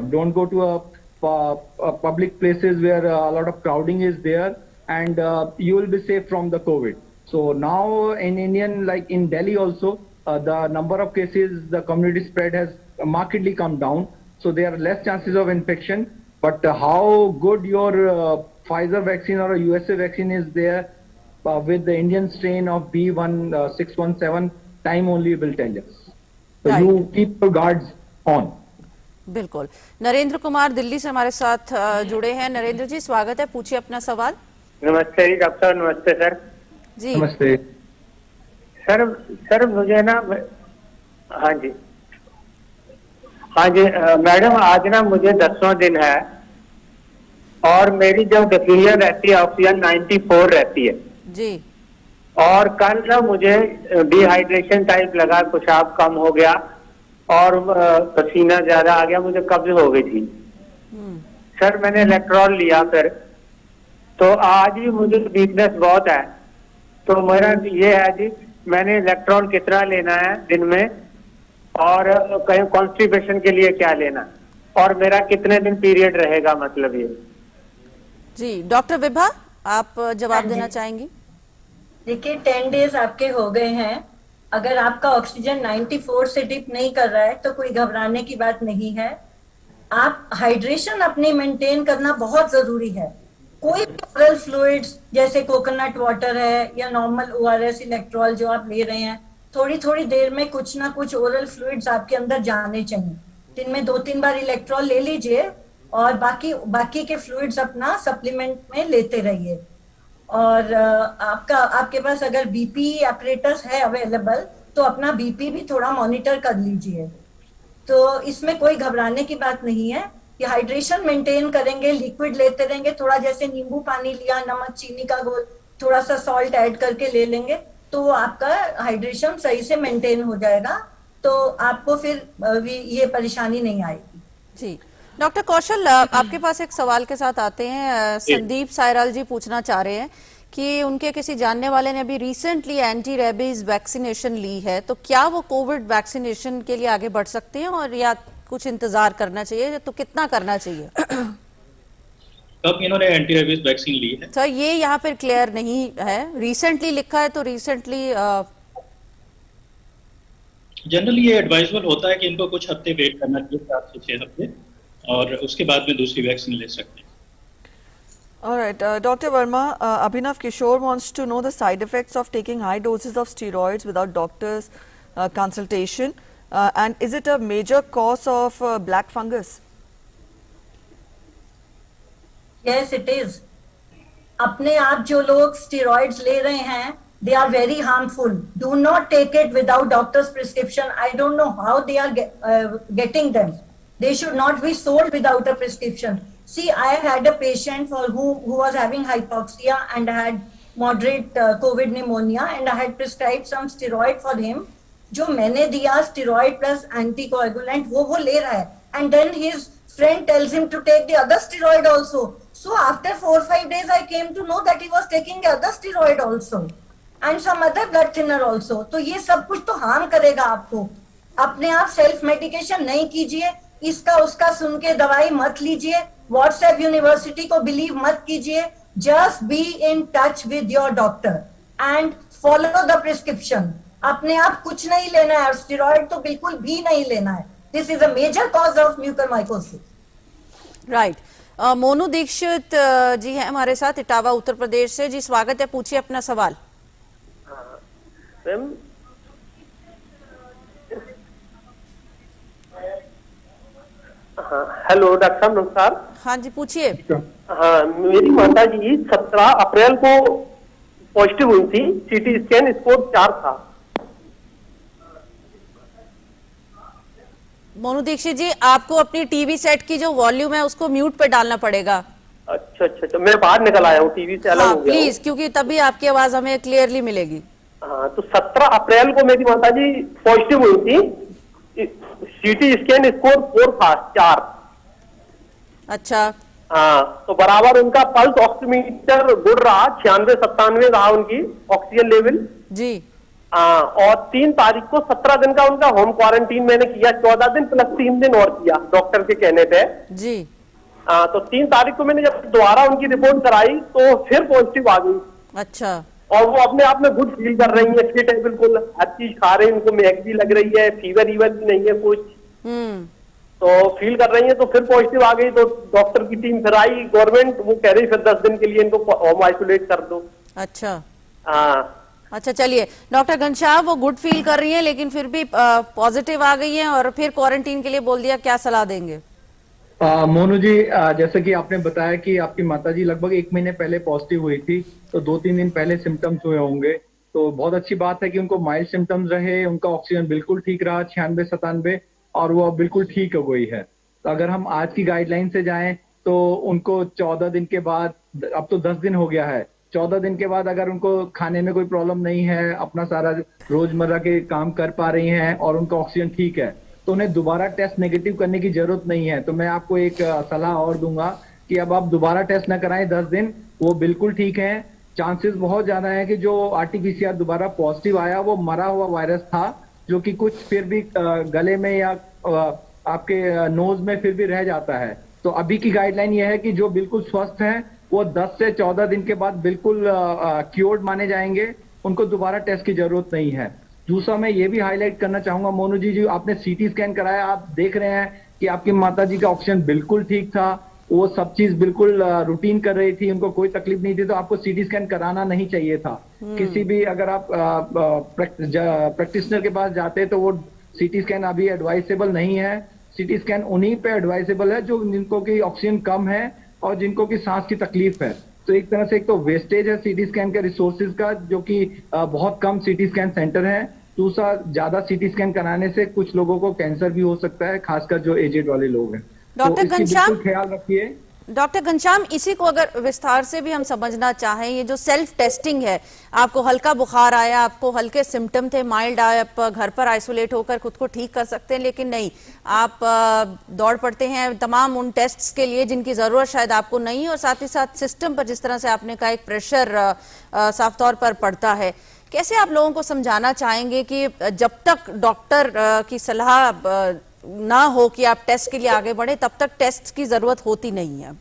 Speaker 3: don't go to a public places where a lot of crowding is there, and you will be safe from the COVID. So now in like in Delhi also, the number of cases, the community spread has markedly come down. So there are less chances of infection, but how good your Pfizer vaccine or a USA vaccine is there, with the Indian strain of B1617, time only will tell us. So
Speaker 1: Right.
Speaker 3: you keep your guards on.
Speaker 1: बिल्कुल। नरेंद्र कुमार दिल्ली से हमारे साथ जुड़े हैं। नरेंद्र जी, स्वागत है, पूछिए अपना सवाल।
Speaker 9: नमस्ते जी डॉक्टर, नमस्ते सर।
Speaker 1: जी
Speaker 3: नमस्ते
Speaker 9: सर मुझे ना, हाँ जी मैडम, आज ना मुझे 10वां दिन है और मेरी जो डिफ्यूजन रहती है ऑक्सीजन 94 रहती है
Speaker 1: जी।
Speaker 9: और कल ना मुझे डिहाइड्रेशन टाइप लगा, पेशाब कम हो गया और पसीना ज्यादा आ गया, मुझे कब्ज हो गई थी। सर मैंने इलेक्ट्रॉल लिया फिर, तो आज भी मुझे वीकनेस बहुत है। तो मेरा ये है जी, मैंने इलेक्ट्रॉल कितना लेना है दिन में और कहीं कॉन्स्टिपेशन के लिए क्या लेना, और मेरा कितने दिन पीरियड रहेगा, मतलब ये।
Speaker 1: जी डॉक्टर विभा, आप जवाब देना चाहेंगी?
Speaker 6: देखिए 10 डेज आपके हो गए हैं, अगर आपका ऑक्सीजन 94 से डिप नहीं कर रहा है तो कोई घबराने की बात नहीं है। आप हाइड्रेशन अपनी मेंटेन करना बहुत जरूरी है। कोई ओरल फ्लूइड्स जैसे कोकोनट वाटर है या नॉर्मल ORS इलेक्ट्रॉल जो आप ले रहे हैं, थोड़ी थोड़ी देर में कुछ ना कुछ ओरल फ्लूइड्स आपके अंदर जाने चाहिए। दिन में 2-3 बार इलेक्ट्रॉल ले लीजिए और बाकी के फ्लूइड्स अपना सप्लीमेंट में लेते रहिए। और आपके पास अगर बीपी एपरेटस है अवेलेबल तो अपना बीपी भी थोड़ा मॉनिटर कर लीजिए। तो इसमें कोई घबराने की बात नहीं है कि हाइड्रेशन मेंटेन करेंगे, लिक्विड लेते रहेंगे, थोड़ा जैसे नींबू पानी लिया, नमक चीनी का घोल, थोड़ा सा सॉल्ट ऐड करके ले लेंगे तो आपका हाइड्रेशन सही से मेंटेन हो जाएगा, तो आपको फिर ये परेशानी नहीं आएगी।
Speaker 1: जी डॉक्टर कौशल, आपके पास एक सवाल के साथ आते हैं। संदीप सायराल जी पूछना चाह रहे हैं कि उनके किसी जानने वाले ने अभी रिसेंटली एंटी रेबीज वैक्सीनेशन ली है, तो क्या वो कोविड वैक्सीनेशन के लिए आगे बढ़ सकते हैं और या कुछ इंतजार करना चाहिए, तो कितना करना चाहिए?
Speaker 4: कब इन्होंने एंटी रेबीज वैक्सीन ली है?
Speaker 1: सर ये यहाँ पर क्लियर नहीं है, रिसेंटली लिखा है तो रिसेंटली
Speaker 4: जनरली ये एडवाइजेबल होता है कि इनको कुछ हफ्ते वेट करना चाहिए, 4 से 6 हफ्ते, और उसके बाद में दूसरी वैक्सीन ले सकते हैं।
Speaker 2: All right, Dr. Verma, Abhinav Kishore wants to know the side effects of taking high doses of steroids without doctor's consultation, and is it a major cause of black fungus?
Speaker 6: Yes, it is. अपने आप जो लोग steroids ले रहे हैं, they are very harmful. Do not take it without doctor's prescription. I don't know how they are getting them. They should not be sold without a prescription. See, I had a patient who was having hypoxia and had moderate COVID pneumonia, and I had prescribed some steroid for him. जो मैंने दिया steroid plus anticoagulant, वो ले रहा है, and then his friend tells him to take the other steroid also. So after 4-5 days, I came to know that he was taking other steroid also and some other blood thinner also. तो ये सब कुछ तो harm करेगा आपको. अपने आप self medication नहीं कीजिए, इसका उसका सुन के दवाई मत लीजिए, व्हाट्सएप यूनिवर्सिटी को बिलीव मत कीजिए. Just be in touch with your doctor and follow the prescription. अपने आप कुछ नहीं लेना है, स्टेरॉइड तो बिल्कुल भी नहीं लेना है. This is a major cause of mucormycosis.
Speaker 1: Right. Monu Dixit ji है हमारे साथ, इटावा उत्तर प्रदेश से. जी स्वागत है, पूछिए अपना सवाल.
Speaker 10: मैम हाँ, हेलो डॉक्टर साहब नमस्कार.
Speaker 1: हाँ जी पूछिए.
Speaker 10: हाँ, मेरी माता जी 17 अप्रैल को पॉजिटिव हुई थी, सीटी स्कैन स्कोर 4 था.
Speaker 1: मोनू दीक्षित जी, आपको अपनी टीवी सेट की जो वॉल्यूम है उसको म्यूट पे डालना पड़ेगा.
Speaker 10: अच्छा अच्छा अच्छा, मैं बाहर निकल आया हूँ, टीवी से अलग
Speaker 1: हाँ
Speaker 10: हो गया
Speaker 1: प्लीज, क्योंकि तभी आपकी आवाज हमें क्लियरली मिलेगी.
Speaker 10: हाँ, तो 17 अप्रैल को मेरी माता जी पॉजिटिव हुई थी, सीटी स्कैन स्कोर 4 था, 4.
Speaker 1: अच्छा.
Speaker 10: हाँ, तो बराबर उनका पल्स ऑक्सीमीटर गुड रहा, 96-97 रहा उनकी ऑक्सीजन लेवल
Speaker 1: जी.
Speaker 10: हाँ, और 3 तारीख को 17 दिन का उनका होम क्वारंटीन मैंने किया, 14 दिन प्लस 3 दिन और किया डॉक्टर के कहने पे
Speaker 1: जी.
Speaker 10: हाँ, तो 3 तारीख को मैंने जब दोबारा उनकी रिपोर्ट कराई तो फिर पॉजिटिव आ गई.
Speaker 1: अच्छा.
Speaker 10: और वो अपने आप में गुड फील कर रही है, फिट है बिल्कुल, हर चीज खा रहे हैं, उनको मैग भी लग रही है, फीवर ईवर भी नहीं है कुछ, तो फील कर रही है. तो फिर पॉजिटिव आ गई, तो डॉक्टर की टीम फिर आई, गवर्नमेंट वो कह रही फिर 10 दिन के लिए इनको होम आइसोलेट कर दो.
Speaker 1: अच्छा.
Speaker 10: हाँ.
Speaker 1: अच्छा चलिए, डॉक्टर घनश्याम वो गुड फील कर रही हैं लेकिन फिर भी पॉजिटिव आ गई हैं और फिर क्वारंटीन के लिए बोल दिया, क्या सलाह देंगे?
Speaker 3: मोनू जी, जैसे कि आपने बताया कि आपकी माताजी लगभग 1 महीने पहले पॉजिटिव हुई थी, तो 2-3 दिन पहले सिम्टम्स हुए होंगे, तो बहुत अच्छी बात है कि उनको माइल्ड सिम्टम्स रहे, उनका ऑक्सीजन बिल्कुल ठीक रहा 96-97 और वो अब बिल्कुल ठीक हो गई है. तो अगर हम आज की गाइडलाइन से जाएं तो उनको 14 दिन के बाद, अब तो 10 दिन हो गया है, 14 दिन के बाद अगर उनको खाने में कोई प्रॉब्लम नहीं है, अपना सारा रोजमर्रा के काम कर पा रही हैं और उनका ऑक्सीजन ठीक है, तो उन्हें दोबारा टेस्ट नेगेटिव करने की जरूरत नहीं है. तो मैं आपको एक सलाह और दूंगा कि अब आप दोबारा टेस्ट न कराएं 10 दिन, वो बिल्कुल ठीक है. चांसेस बहुत ज्यादा है कि जो आरटीपीसीआर दोबारा पॉजिटिव आया वो मरा हुआ वायरस था, जो कि कुछ फिर भी गले में या आपके नोज में फिर भी रह जाता है. तो अभी की गाइडलाइन ये है कि जो बिल्कुल स्वस्थ हैं वो 10 से 14 दिन के बाद बिल्कुल क्योर्ड माने जाएंगे, उनको दोबारा टेस्ट की जरूरत नहीं है. दूसरा मैं ये भी हाईलाइट करना चाहूंगा मोनू जी, जो आपने सीटी स्कैन कराया, आप देख रहे हैं कि आपकी माताजी का ऑक्सीजन बिल्कुल ठीक था, वो सब चीज बिल्कुल रूटीन कर रही थी, उनको कोई तकलीफ नहीं थी, तो आपको सीटी स्कैन कराना नहीं चाहिए था. किसी भी अगर आप प्रैक्टिशनर के पास जाते तो वो सीटी स्कैन अभी एडवाइसेबल नहीं है. सीटी स्कैन उन्हीं पे एडवाइसेबल है जो जिनको की ऑक्सीजन कम है और जिनको की सांस की तकलीफ है. तो एक तरह से एक तो वेस्टेज है सीटी स्कैन के रिसोर्सेज का, जो कि बहुत कम सीटी स्कैन सेंटर है. दूसरा, ज्यादा सीटी स्कैन कराने से कुछ लोगों को कैंसर भी हो सकता है, खासकर जो एजेड वाले लोग हैं.
Speaker 1: डॉक्टर घनश्याम,
Speaker 3: ख्याल रखिए.
Speaker 1: डॉक्टर घनश्याम, इसी को अगर विस्तार से भी हम समझना चाहें, ये जो सेल्फ टेस्टिंग है, आपको हल्का बुखार आया, आपको हल्के सिम्टम थे, माइल्ड आया, आप घर पर आइसोलेट होकर खुद को ठीक कर सकते हैं, लेकिन नहीं, आप दौड़ पड़ते हैं तमाम उन टेस्ट्स के लिए जिनकी जरूरत शायद आपको नहीं, और साथ ही साथ सिस्टम पर जिस तरह से आपने कहा एक प्रेशर साफ तौर पर पड़ता है. कैसे आप लोगों को समझाना चाहेंगे कि जब तक डॉक्टर की सलाह ना हो कि आप टेस्ट के लिए आगे बढ़े, तब तक टेस्ट की जरूरत होती नहीं है?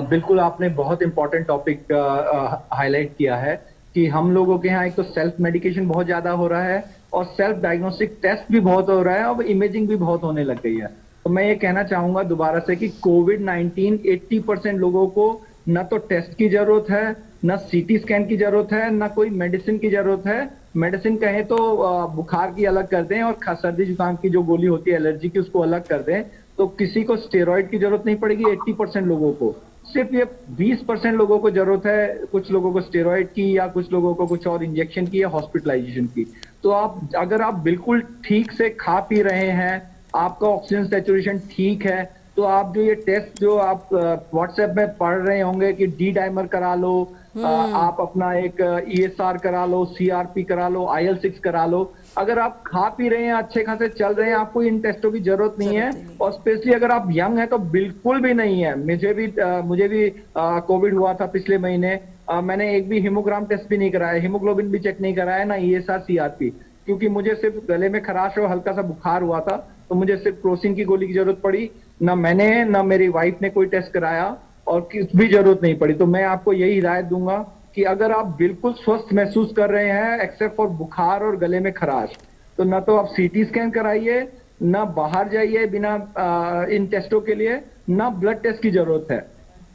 Speaker 3: बिल्कुल, आपने बहुत इंपॉर्टेंट टॉपिक हाईलाइट किया है कि हम लोगों के यहाँ एक तो सेल्फ मेडिकेशन बहुत ज्यादा हो रहा है और सेल्फ डायग्नोस्टिक टेस्ट भी बहुत हो रहा है और इमेजिंग भी बहुत होने लग गई है. तो मैं ये कहना चाहूंगा दोबारा से कि कोविड-19 80% लोगों को न तो टेस्ट की जरूरत है, न सीटी स्कैन की जरूरत है, न कोई मेडिसिन की जरूरत है. मेडिसिन कहें तो बुखार की अलग कर दें और सर्दी जुकाम की जो गोली होती है एलर्जी की उसको अलग कर दें, तो किसी को स्टेरॉइड की जरूरत नहीं पड़ेगी. 80% लोगों को, सिर्फ ये 20% लोगों को जरूरत है, कुछ लोगों को स्टेरॉइड की या कुछ लोगों को कुछ और इंजेक्शन की या हॉस्पिटलाइजेशन की. तो अगर आप बिल्कुल ठीक से खा पी रहे हैं, आपका ऑक्सीजन सैचुरेशन ठीक है, तो आप जो ये टेस्ट जो आप व्हाट्सएप में पढ़ रहे होंगे कि डी डाइमर करा लो, आप अपना एक ESR करा लो, CRP करा लो, IL-6 करा लो, अगर आप खा पी रहे हैं, अच्छे खासे चल रहे हैं, आपको इन टेस्टों की जरूरत नहीं है। और स्पेशली अगर आप यंग हैं तो बिल्कुल भी नहीं है। मुझे भी कोविड हुआ था पिछले महीने, मैंने एक भी हीमोग्राम टेस्ट भी नहीं कराया, हीमोग्लोबिन भी चेक नहीं कराया, ना ESR CRP, क्योंकि मुझे सिर्फ गले में खराश और हल्का सा बुखार हुआ था, तो मुझे सिर्फ क्रोसिन की गोली की जरूरत पड़ी। ना मैंने ना मेरी वाइफ ने कोई टेस्ट कराया और कुछ भी जरूरत नहीं पड़ी। तो मैं आपको यही हिदायत दूंगा कि अगर आप बिल्कुल स्वस्थ महसूस कर रहे हैं एक्सेप्ट फॉर बुखार और गले में खराश, तो ना तो आप CT स्कैन कराइए, ना बाहर जाइए बिना इन टेस्टों के लिए, ना ब्लड टेस्ट की जरूरत है।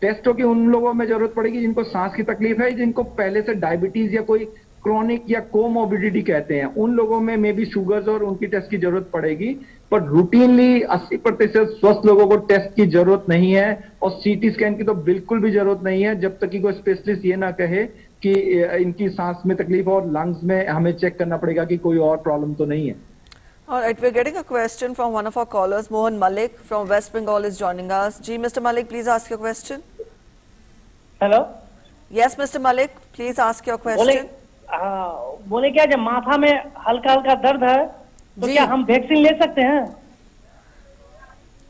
Speaker 3: टेस्टों की उन लोगों में जरूरत पड़ेगी जिनको सांस की तकलीफ है, जिनको पहले से डायबिटीज या कोई क्रोनिक या कोमोबिडिटी कहते हैं, उन लोगों में मे बी शुगर्स और उनकी टेस्ट की जरूरत पड़ेगी। पर रूटीनली 80% स्वस्थ लोगों को टेस्ट की जरूरत नहीं है, और CT स्कैन की तो बिल्कुल भी जरूरत नहीं है जब तक कि कोई स्पेशलिस्ट ये ना कहे कि इनकी सांस में तकलीफ और लंग्स में हमें चेक करना पड़ेगा कि कोई और प्रॉब्लम तो नहीं है।
Speaker 2: All right, we're getting a question from one of our callers. Mohan Malik from West Bengal is joining us. Ji, Mr. Malik, please ask your question.
Speaker 11: Hello.
Speaker 2: Yes, Mr. Malik, please ask your question.
Speaker 11: बोले क्या, जब माथा में हल्का हल्का दर्द है तो क्या हम वैक्सीन ले सकते हैं?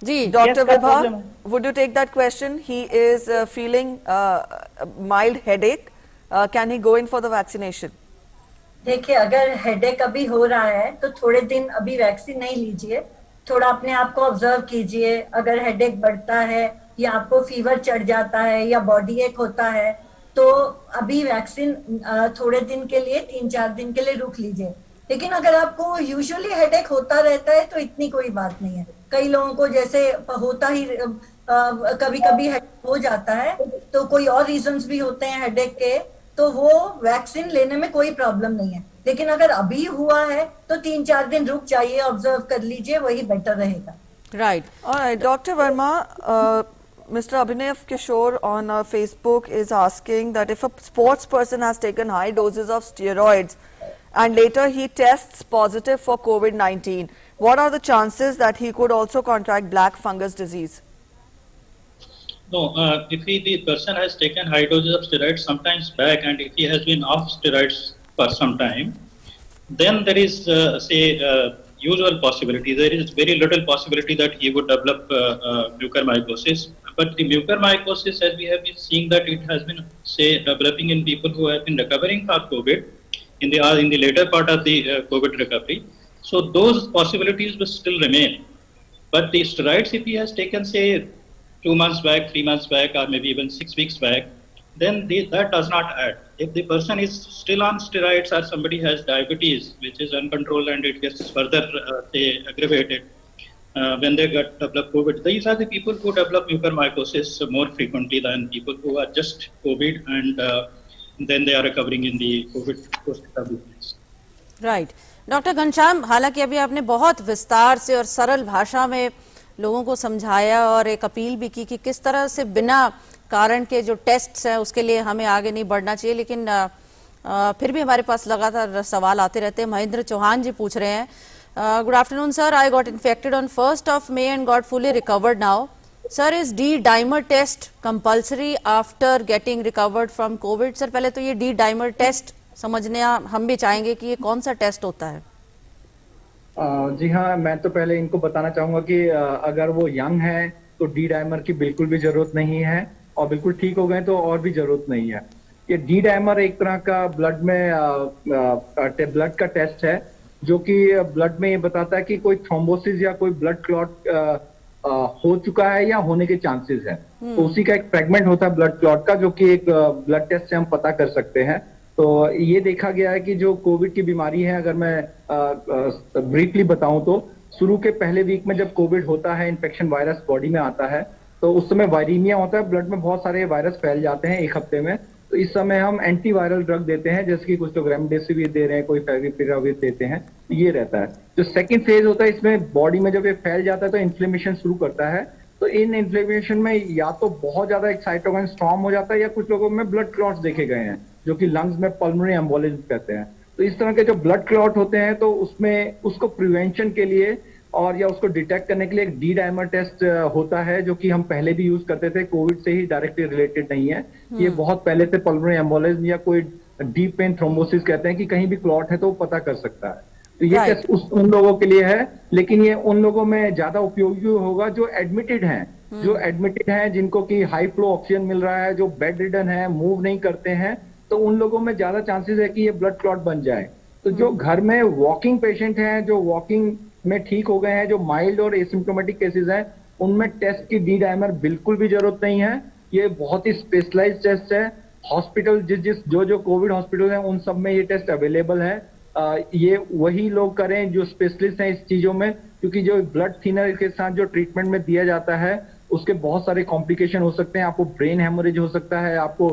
Speaker 2: जी, Dr. Vibha, would you take that question? He is feeling mild headache. Can he go in for the vaccination?
Speaker 6: देखिए, अगर हेडेक अभी हो रहा है तो थोड़े दिन अभी वैक्सीन नहीं लीजिए, थोड़ा अपने आप को ऑब्जर्व कीजिए। अगर हेडेक बढ़ता है या आपको फीवर चढ़ जाता है या बॉडी एक होता है तो अभी वैक्सीन थोड़े दिन के लिए, 3-4 दिन के लिए रुक लीजिए। लेकिन अगर आपको यूजुअली हेडेक होता रहता है तो इतनी कोई बात नहीं है। कई लोगों को जैसे होता ही कभी कभी हो जाता है, तो कोई और रीजंस भी होते हैं हेडेक के, तो वो वैक्सीन लेने में कोई प्रॉब्लम नहीं है। लेकिन अगर अभी हुआ है तो 3-4 दिन रुक जाइए, ऑब्जर्व कर लीजिए, वही बेटर रहेगा।
Speaker 2: Right. All right, Dr. Verma, Mr. Abhinav Kishore on Facebook is asking that if a sports person has taken high doses of steroids and later he tests positive for COVID-19, what are the chances that he could also contract black fungus disease?
Speaker 4: No, if the person has taken high doses of steroids sometimes back and if he has been off steroids for some time, then there is, usual possibility. There is very little possibility that he would develop mucormycosis. But the mucormycosis, as we have been seeing, that it has been, developing in people who have been recovering from COVID in the later part of the COVID recovery. So those possibilities will still remain. But the steroids, if he has taken, say, 2 months back, 3 months back, or maybe even 6 weeks back, then that does not add. If the person is still on steroids or somebody has diabetes, which is uncontrolled and it gets further, aggravated when they develop COVID, these are the people who develop mucormycosis more frequently than people who are just COVID and then they are recovering in the COVID post-recovery phase.
Speaker 1: Right. Doctor Ghanshyam, हालांकि अभी आपने बहुत विस्तार से और सरल भाषा में लोगों को समझाया और एक अपील भी की कि किस तरह से बिना कारण के जो टेस्ट्स हैं उसके लिए हमें आगे नहीं बढ़ना चाहिए, लेकिन फिर भी हमारे पास लगातार सवाल आते रहते हैं। महेंद्र चौहान जी पूछ रहे हैं, good afternoon sir, I got infected on 1st of May and got fully recovered now. Sir, is D-dimer test compulsory after getting recovered from COVID? Sir, पहले तो ये D-dimer test समझने हम भी चाहेंगे कि ये कौन सा टेस्ट होता है।
Speaker 3: जी हाँ, मैं तो पहले इनको बताना चाहूंगा कि अगर वो यंग है तो D-dimer की बिल्कुल भी जरूरत नहीं है, और बिल्कुल ठीक हो गए तो और भी जरूरत नहीं है। ये D-dimer एक तरह का ब्लड में का टेस्ट है जो कि ब्लड में ये बताता है कि कोई थ्रोम्बोसिस या कोई ब्लड क्लॉट हो चुका है या होने के चांसेस है। तो उसी का एक फ्रेगमेंट होता है ब्लड क्लॉट का, जो कि एक ब्लड टेस्ट से हम पता कर सकते हैं। तो ये देखा गया है कि जो कोविड की बीमारी है, अगर मैं ब्रीफली बताऊं तो शुरू के पहले वीक में जब कोविड होता है, इन्फेक्शन वायरस बॉडी में आता है, तो उस समय वायरीमिया होता है, ब्लड में बहुत सारे वायरस फैल जाते हैं 1 हफ्ते में। तो इस समय हम एंटीवायरल ड्रग देते हैं, जैसे कि कुछ लोग रेमडेसिविर दे रहे हैं, कोई फेविपिराविर देते हैं, ये रहता है। जो सेकंड फेज होता है, इसमें बॉडी में जब ये फैल जाता है तो इन्फ्लेमेशन शुरू करता है। तो इन इन्फ्लेमेशन में या तो बहुत ज्यादा एक साइटोकाइन स्टॉर्म हो जाता है, या कुछ लोगों में ब्लड क्लॉट्स देखे गए हैं जो कि लंग्स में पल्मोनरी एम्बोलिज्म कहते हैं। तो इस तरह के जो ब्लड क्लॉट होते हैं, तो उसमें उसको प्रिवेंशन के लिए और या उसको डिटेक्ट करने के लिए एक डी डाइमर टेस्ट होता है, जो कि हम पहले भी यूज करते थे, कोविड से ही डायरेक्टली रिलेटेड नहीं है। ये बहुत पहले से पल्मोनरी एम्बोलिज्म या कोई डीप वेन थ्रोम्बोसिस कहते हैं कि कहीं भी क्लॉट है तो वो पता कर सकता है। तो ये टेस्ट उन लोगों के लिए है, लेकिन ये उन लोगों में ज्यादा उपयोगी होगा जो एडमिटेड हैं, जिनको कि हाई फ्लो ऑक्सीजन मिल रहा है, जो बेड रिडन है, मूव नहीं करते हैं, तो उन लोगों में ज्यादा चांसेस है कि ये ब्लड क्लॉट बन जाए। तो जो घर में वॉकिंग पेशेंट हैं, जो वॉकिंग में ठीक हो गए हैं, जो माइल्ड और एसिम्प्टोमेटिक केसेस हैं, उनमें टेस्ट की डी डाइमर बिल्कुल भी जरूरत नहीं है। ये बहुत ही स्पेशलाइज्ड टेस्ट है। हॉस्पिटल जो कोविड हॉस्पिटल हैं उन सब में ये टेस्ट अवेलेबल है। ये वही लोग करें जो स्पेशलिस्ट हैं इस चीजों में, क्योंकि जो ब्लड थिनर के साथ जो ट्रीटमेंट में दिया जाता है उसके बहुत सारे कॉम्प्लिकेशन हो सकते हैं। आपको ब्रेन हेमोरेज हो सकता है, आपको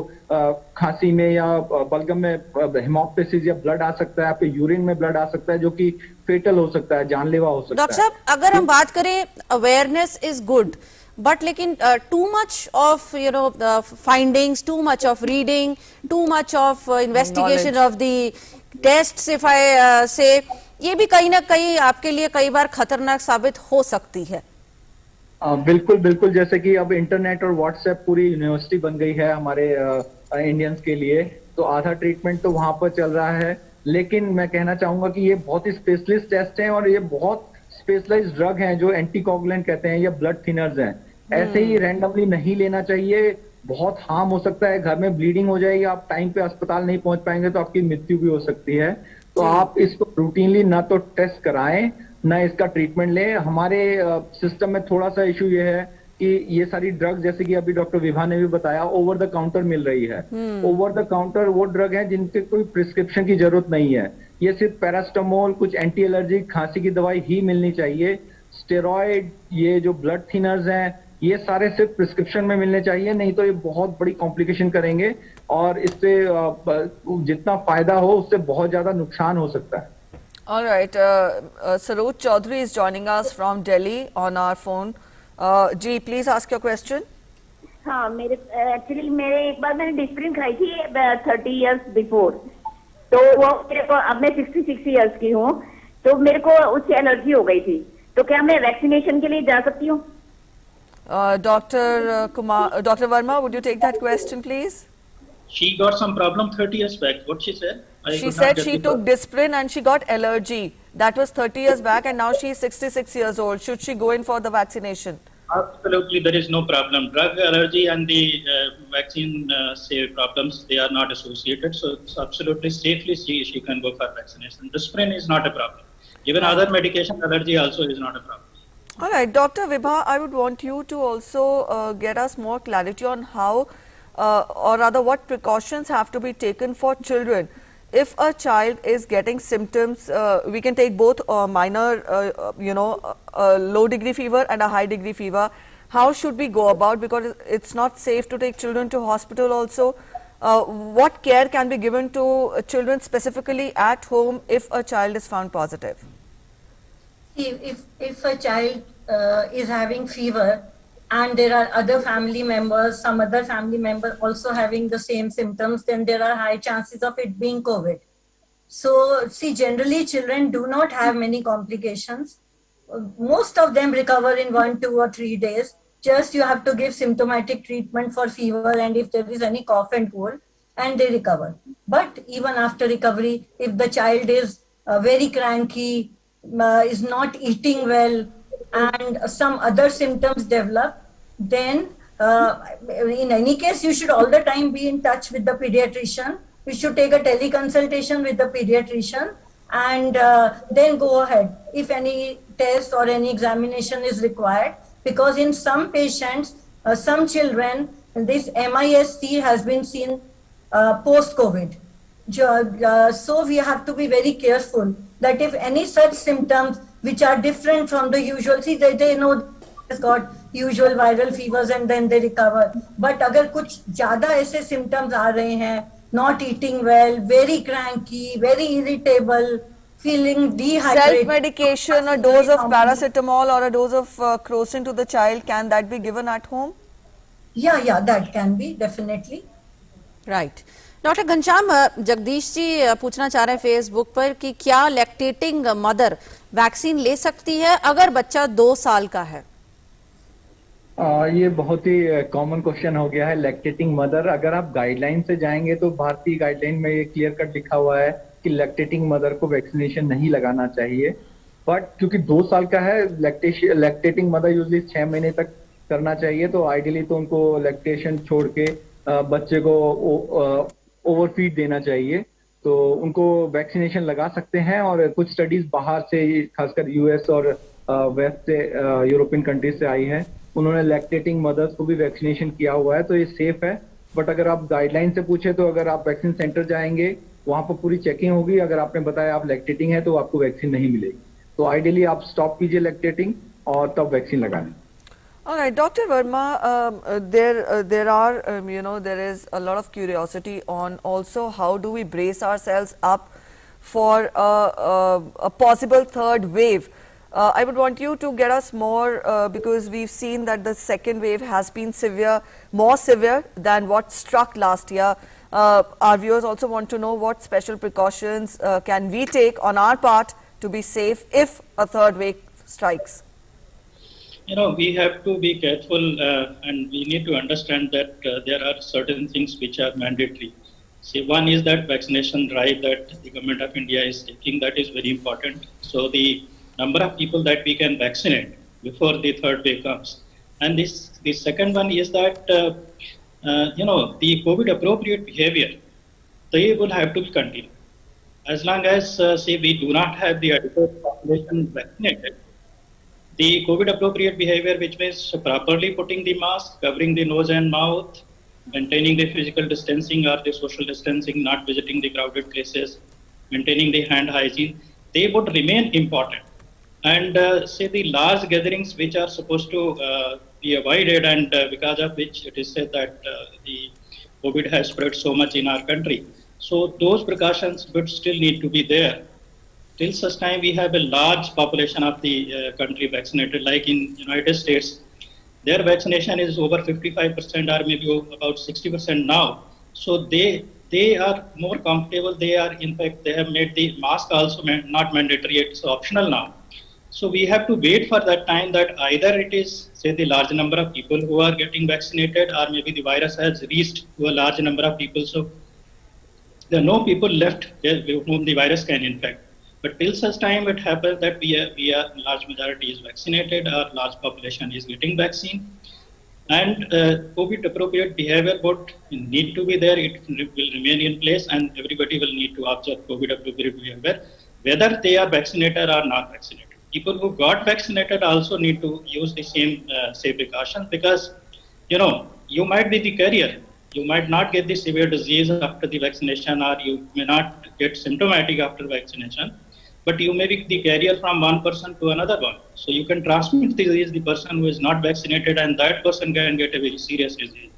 Speaker 3: खांसी में या बलगम में हेमोप्टेसिस या ब्लड आ सकता है, आपके यूरिन में ब्लड आ सकता है, जो कि फेटल हो सकता है, जानलेवा हो सकता है।
Speaker 1: डॉक्टर साहब, अगर हम बात करें, अवेयरनेस इज गुड, बट लेकिन too much of findings, too much of reading, too much of investigation of the test, if I say, ये भी कहीं ना कहीं आपके लिए कई बार खतरनाक साबित हो सकती है।
Speaker 3: बिल्कुल बिल्कुल, जैसे कि अब इंटरनेट और व्हाट्सएप पूरी यूनिवर्सिटी बन गई है हमारे इंडियंस के लिए, तो आधा ट्रीटमेंट तो वहां पर चल रहा है। लेकिन मैं कहना चाहूंगा कि ये बहुत ही स्पेशलिस्ट टेस्ट हैं और ये बहुत स्पेशलाइज्ड ड्रग हैं जो एंटीकोगुलेंट कहते हैं या ब्लड थिनर्स हैं। ऐसे ही रैंडमली नहीं लेना चाहिए, बहुत हार्म हो सकता है, घर में ब्लीडिंग हो जाएगी, आप टाइम पे अस्पताल नहीं पहुंच पाएंगे तो आपकी मृत्यु भी हो सकती है। तो आप इसको रूटीनली ना तो टेस्ट कराएं ना इसका ट्रीटमेंट लें। हमारे सिस्टम में थोड़ा सा इशू ये है कि ये सारी ड्रग, जैसे कि अभी डॉक्टर विभा ने भी बताया, ओवर द काउंटर मिल रही है। ओवर द काउंटर वो ड्रग है जिनके कोई प्रिस्क्रिप्शन की जरूरत नहीं है। ये सिर्फ पैरास्टामोल, कुछ एंटी एलर्जिक खांसी की दवाई ही मिलनी चाहिए। स्टेरॉइड, ये जो ब्लड थिनर्स हैं, ये सारे सिर्फ प्रिस्क्रिप्शन में मिलने चाहिए, नहीं तो ये बहुत बड़ी कॉम्प्लिकेशन करेंगे और इससे जितना फायदा हो उससे बहुत ज्यादा नुकसान हो सकता है।
Speaker 2: All right, Saroj Chaudhary is joining us from Delhi on our phone. जी, please ask your question.
Speaker 12: हाँ, एक्चुअली मेरे एक बार मैंने डिस्प्रिन खाई थी 30 years before, तो वो मेरे को, अब मैं 66 years की हूँ, तो मेरे को उससे एलर्जी हो गई थी, तो क्या मैं वैक्सीनेशन के लिए जा सकती हूँ?
Speaker 2: Dr. Verma, would you take that question, please?
Speaker 4: She got some problem 30 years back. What she said?
Speaker 2: She said she took Disprin and she got allergy. That was 30 years back, and now she is 66 years old. Should she go in for the vaccination?
Speaker 4: Absolutely, there is no problem. Drug allergy and the vaccine say problems, they are not associated. So it's absolutely safely she can go for vaccination. Disprin is not a problem. Even other medication allergy also is not a problem.
Speaker 2: All right, Dr. Vibha, I would want you to also get us more clarity on how, or rather what precautions have to be taken for children. If a child is getting symptoms, we can take both minor, low degree fever and a high degree fever. How should we go about, because it's not safe to take children to hospital also. What care can be given to children specifically at home if a child is found positive?
Speaker 6: If a child is having fever and there are other family members, some other family member also having the same symptoms, then there are high chances of it being COVID. So, see, generally children do not have many complications. Most of them recover in 1, 2 or 3 days. Just you have to give symptomatic treatment for fever and if there is any cough and cold, and they recover. But even after recovery, if the child is very cranky, is not eating well, and some other symptoms develop, then in any case you should all the time be in touch with the pediatrician. You should take a teleconsultation with the pediatrician and then go ahead if any test or any examination is required, because in some patients, some children, this MIS-C has been seen post-COVID. So we have to be very careful that if any such symptoms which are different from the usual, see they know has got usual viral fevers and then they recover. But अगर कुछ ज़्यादा ऐसे symptoms आ रहे हैं, not eating well, very cranky, very irritable, feeling dehydrated.
Speaker 2: Self-medication, a dose of paracetamol or a dose of Crocin to the child, can that be given at home?
Speaker 6: Yeah, that can be, definitely.
Speaker 1: Right. Doctor Ghanshyam, Jagdish ji पूछना चाह रहे हैं Facebook पर कि क्या lactating mother vaccine ले सकती है अगर बच्चा 2 साल का है?
Speaker 3: ये बहुत ही कॉमन क्वेश्चन हो गया है। लैक्टेटिंग मदर, अगर आप गाइडलाइन से जाएंगे तो भारतीय गाइडलाइन में ये क्लियर कट लिखा हुआ है कि लैक्टेटिंग मदर को वैक्सीनेशन नहीं लगाना चाहिए। बट क्योंकि 2 साल का है, लैक्टेटिंग मदर यूजली 6 महीने तक करना चाहिए, तो आइडियली तो उनको लैक्टेशन छोड़ के बच्चे को ओवरफीड देना चाहिए, तो उनको वैक्सीनेशन लगा सकते हैं। और कुछ स्टडीज बाहर से, खासकर यूएस और वेस्ट से, यूरोपियन कंट्रीज से आई है, उन्होंने लैक्टेटिंग मदर्स को भी वैक्सीनेशन किया हुआ है, तो ये सेफ है। बट अगर आप गाइडलाइन से पूछे तो अगर आप वैक्सीन सेंटर जाएंगे, वहां पर पूरी चेकिंग होगी, अगर आपने बताया आप लैक्टेटिंग है तो आपको वैक्सीन नहीं मिलेगी। तो आइडियली आप स्टॉप कीजिए लैक्टेटिंग और तब वैक्सीन लगाएं।
Speaker 2: All right, Dr. Verma, there are, there is a lot of curiosity on also how do we brace ourselves up for a possible third wave. I would want you to get us more because we've seen that the second wave has been more severe than what struck last year. Our viewers also want to know what special precautions can we take on our part to be safe if a third wave strikes.
Speaker 4: We have to be careful and we need to understand that there are certain things which are mandatory. See, one is that vaccination drive that the government of India is taking, that is very important. So the number of people that we can vaccinate before the third wave comes. And the second one is that, the COVID appropriate behavior, they will have to be continued. As long as, say, we do not have the adequate population vaccinated, the COVID appropriate behavior, which means properly putting the mask, covering the nose and mouth, maintaining the physical distancing or the social distancing, not visiting the crowded places, maintaining the hand hygiene, they would remain important. And say the large gatherings which are supposed to be avoided, and because of which it is said that the COVID has spread so much in our country. So those precautions would still need to be there. Till such time we have a large population of the country vaccinated, like in United States, their vaccination is over 55% or maybe about 60% now. So they are more comfortable. They are, in fact, they have made the mask also not mandatory, it's optional now. So we have to wait for that time that either it is, say, the large number of people who are getting vaccinated, or maybe the virus has reached to a large number of people. So there are no people left whom the virus can infect. But till such time it happens that we are large majority is vaccinated, or large population is getting vaccine, and COVID appropriate behavior would need to be there. It will remain in place, and everybody will need to observe COVID appropriate behavior, whether they are vaccinated or not vaccinated. People who got vaccinated also need to use the same safe precautions, because you might be the carrier. You might not get the severe disease after the vaccination, or you may not get symptomatic after vaccination, but you may be the carrier from one person to another one. So you can transmit the disease the person who is not vaccinated, and that person can get a very serious disease.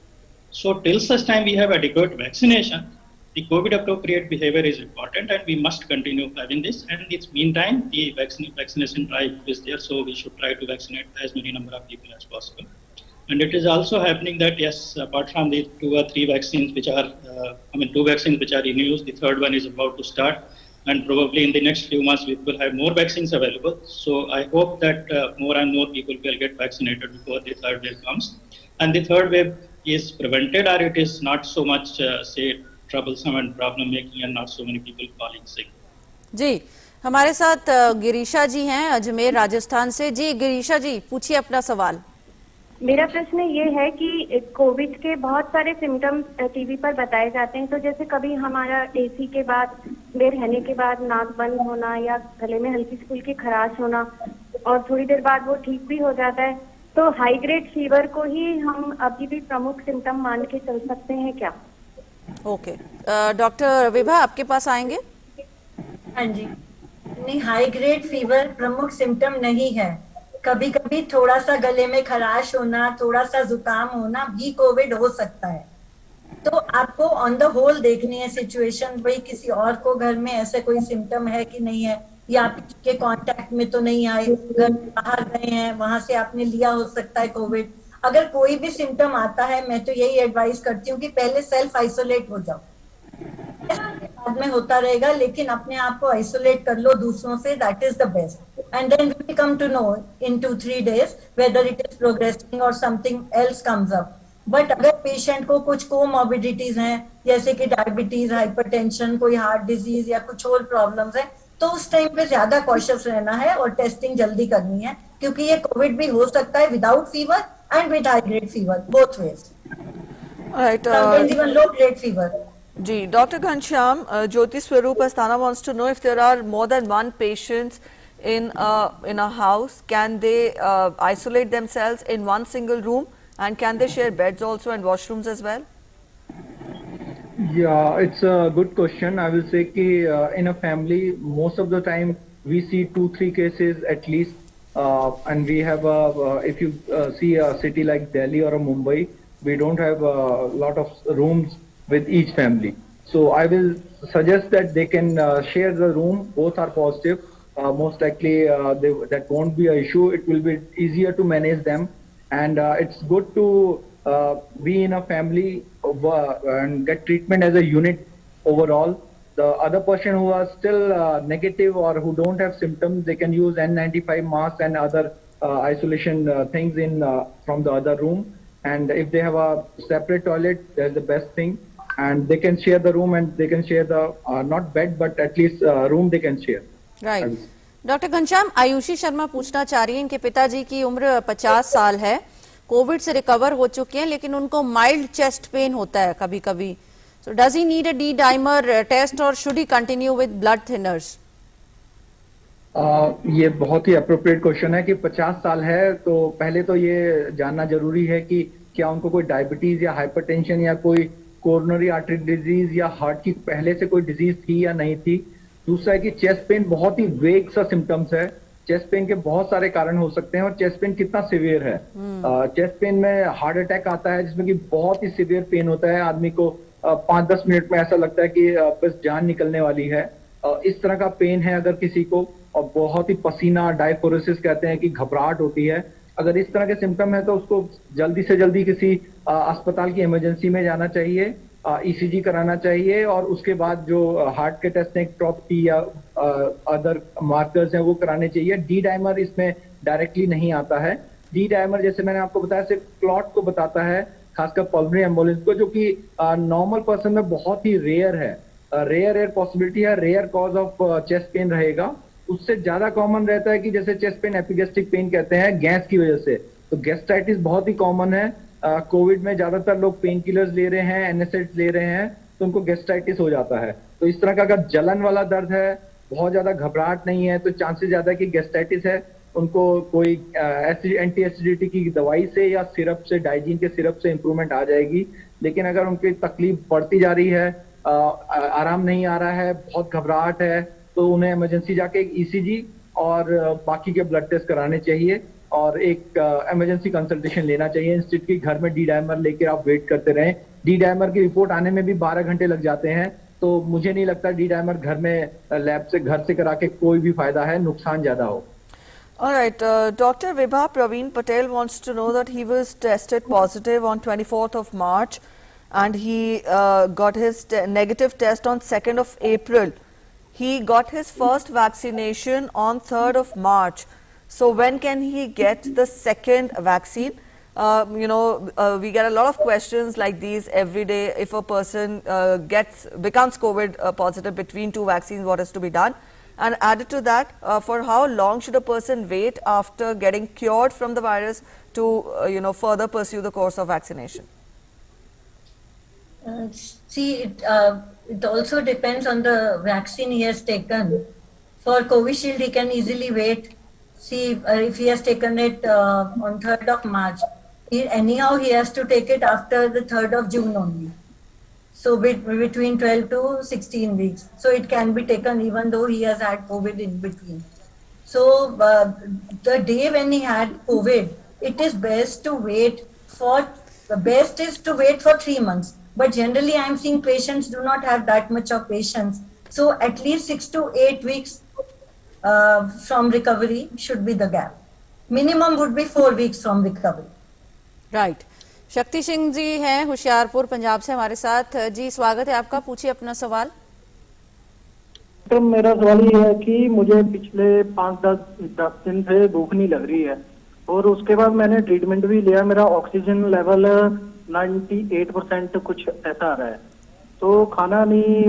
Speaker 4: So till such time we have adequate vaccination, the COVID appropriate behavior is important, and we must continue having this. And in the meantime, the vaccination drive is there, so we should try to vaccinate as many number of people as possible. And it is also happening that, yes, apart from the 2 or 3 vaccines which are, 2 vaccines which are in use, the third one is about to start. And probably in the next few months, we will have more vaccines available. So I hope that more and more people will get vaccinated before the third wave comes. And the third wave is prevented, or it is not so much, say, troublesome and problem making, and not so many people falling sick.
Speaker 1: जी, हमारे साथ गिरीशा जी हैं अजमेर राजस्थान से। जी गिरीशा जी, पूछिए अपना सवाल।
Speaker 13: मेरा प्रश्न ये है कि कोविड के बहुत सारे सिम्टम्स टीवी पर बताए जाते हैं, तो जैसे कभी हमारा एसी के बाद में रहने के बाद नाक बंद होना, या गले में हल्की फुल्की खराश होना, और थोड़ी देर बाद वो ठीक भी हो जाता है, तो हाई ग्रेड फीवर को ही हम अभी भी प्रमुख सिम्टम मान के चल सकते हैं क्या?
Speaker 1: ओके, डॉक्टर विभा आपके पास आएंगे।
Speaker 6: हाँ जी, नहीं, हाई ग्रेड फीवर प्रमुख सिम्टम नहीं है। कभी कभी थोड़ा सा गले में खराश होना, थोड़ा सा जुकाम होना भी कोविड हो सकता है। तो आपको ऑन द होल देखनी है सिचुएशन, भाई किसी और को घर में ऐसे कोई सिम्टम है कि नहीं है, या आप के कांटेक्ट में तो नहीं आए, घर बाहर गए हैं, वहां से आपने लिया हो सकता है कोविड। अगर कोई भी सिम्टम आता है, मैं तो यही एडवाइस करती हूँ कि पहले सेल्फ आइसोलेट हो जाओ, बाद में होता रहेगा, लेकिन अपने आप को आइसोलेट कर लो दूसरों से, that is the best. And then we come to know in 2-3 days whether it is progressing or something else comes up. But अगर पेशेंट को कुछ कोमॉर्बिडिटीज हैं, जैसे कि डायबिटीज, हाइपरटेंशन, कोई हार्ट डिजीज या कुछ और प्रॉब्लम्स हैं, तो उस टाइम पे ज्यादा कॉशियस रहना है और टेस्टिंग जल्दी करनी है, क्योंकि ये कोविड भी हो सकता है without fever and with high grade fever, both ways. Sometimes even low grade fever.
Speaker 2: Ji, Dr. Ghanshyam, Jyoti Swaroop Asthana wants to know if there are more than one patient in a house, can they isolate themselves in one single room, and can they share beds also and washrooms as well?
Speaker 3: Yeah, it's a good question. I will say कि in a family, most of the time we see 2-3 cases at least, and we have if you see a city like Delhi or a Mumbai, we don't have a lot of rooms with each family. So I will suggest that they can share the room. Both are positive. Most likely that won't be an issue. It will be easier to manage them, and it's good to be in a family and get treatment as a unit overall. The other person who are still negative or who don't have symptoms, they can use N95 mask and other isolation things from the other room. And if they have a separate toilet, that's the best thing. And they can share the room, and they can share the not bed but at least room they can share.
Speaker 1: Right. Doctor Ghanshyam, Ayushi Sharma पूछना चाह रही है, इनके पिताजी की उम्र 50 साल है, कोविड से रिकवर हो चुके हैं, लेकिन उनको माइल्ड चेस्ट पेन होता है कभी कभी. So does he need a D dimer test और should he continue with blood thinners?
Speaker 3: ये बहुत ही अप्रोप्रिएट क्वेश्चन है कि 50 साल है, तो पहले तो ये जानना जरूरी है कि क्या उनको कोई डायबिटीज या हाइपरटेंशन या कोई कोरोनरी आर्टरी डिजीज या हार्ट की पहले से कोई डिजीज थी या नहीं थी. दूसरा है कि चेस्ट पेन बहुत ही वेग सा सिम्टम्स है. चेस्ट पेन के बहुत सारे कारण हो सकते हैं, और चेस्ट पेन कितना सिवियर है. चेस्ट पेन में हार्ट अटैक आता है जिसमें कि बहुत ही सिवियर पेन होता है, आदमी को 5-10 मिनट में ऐसा लगता है कि बस जान निकलने वाली है. इस तरह का पेन है अगर किसी को, और बहुत ही पसीना, डायफोरेसिस कहते हैं कि घबराहट होती है, अगर इस तरह के सिम्टम है तो उसको जल्दी से जल्दी किसी अस्पताल की इमरजेंसी में जाना चाहिए, ईसीजी कराना चाहिए, और उसके बाद जो हार्ट के टेस्ट हैं, ट्रॉपटी या अदर मार्कर्स हैं, वो कराने चाहिए. डी डाइमर इसमें डायरेक्टली नहीं आता है. डी डाइमर जैसे मैंने आपको बताया, सिर्फ क्लॉट को बताता है, खासकर पल्मोनरी एम्बोलेंस को, जो कि नॉर्मल पर्सन में बहुत ही रेयर है. रेयर पॉसिबिलिटी है, rare cause of chest pain रहेगा. उससे ज्यादा कॉमन रहता है कि जैसे चेस्ट पेन, एपिगेस्ट्रिक पेन कहते हैं, गैस की वजह से. तो गैस्ट्राइटिस बहुत ही कॉमन है. कोविड में ज्यादातर लोग पेन किलर्स ले रहे हैं, एनएसएड्स ले रहे हैं, तो उनको गैस्ट्राइटिस हो जाता है. तो इस तरह का अगर जलन वाला दर्द है, बहुत ज्यादा घबराहट नहीं है, तो चांसेस ज्यादा है कि गैस्ट्राइटिस है. उनको कोई एंटी एसिडिटी की दवाई से या सिरप से, डाइजीन के सिरप से इंप्रूवमेंट आ जाएगी. लेकिन अगर उनकी तकलीफ बढ़ती जा रही है, आराम नहीं आ रहा है, बहुत घबराहट है, तो उन्हें इमरजेंसी जाके एक ईसीजी और बाकी के ब्लड टेस्ट कराने चाहिए, और एक इमरजेंसी कंसल्टेशन लेना चाहिए. इंस्टीट्यूट की घर में डी डाइमर लेकर आप वेट करते रहें. डी डाइमर की रिपोर्ट आने में भी 12 घंटे लग जाते हैं, तो मुझे नहीं लगता डी डाइमर घर में लैब से, घर से करा के कोई भी फायदा है, नुकसान ज्यादा हो.
Speaker 2: All right, Dr. Vibha Praveen Patel wants to know that he was tested positive on 24th of March, and he got his negative test on 2nd of April. He got his first vaccination on 3rd of March. So when can he get the second vaccine? We get a lot of questions like these every day. If a person becomes COVID positive between two vaccines, what is to be done? And added to that, for how long should a person wait after getting cured from the virus to further pursue the course of vaccination?
Speaker 6: It also depends on the vaccine he has taken. For Covishield, he can easily wait. If he has taken it on 3rd of March, anyhow he has to take it after the 3rd of June only. So between 12 to 16 weeks. So it can be taken even though he has had COVID in between. So the day when he had COVID, it is best to wait for 3 months. But generally I am seeing patients do not have that much of patience. So at least 6 to 8 weeks from recovery should be the gap. Minimum would be 4 weeks from recovery.
Speaker 1: Right. Shakti Singh ji हैं होशियारपुर पंजाब से हमारे साथ. जी स्वागत है आपका, पूछिए अपना सवाल.
Speaker 14: डॉक्टर मेरा सवाल ये है कि मुझे पिछले 5-10 दिन से भूख नहीं लग रही है और उसके बाद मैंने ट्रीटमेंट भी लिया, मेरा ऑक्सीजन लेवल 98% कुछ ऐसा आ रहा है, तो खाना नहीं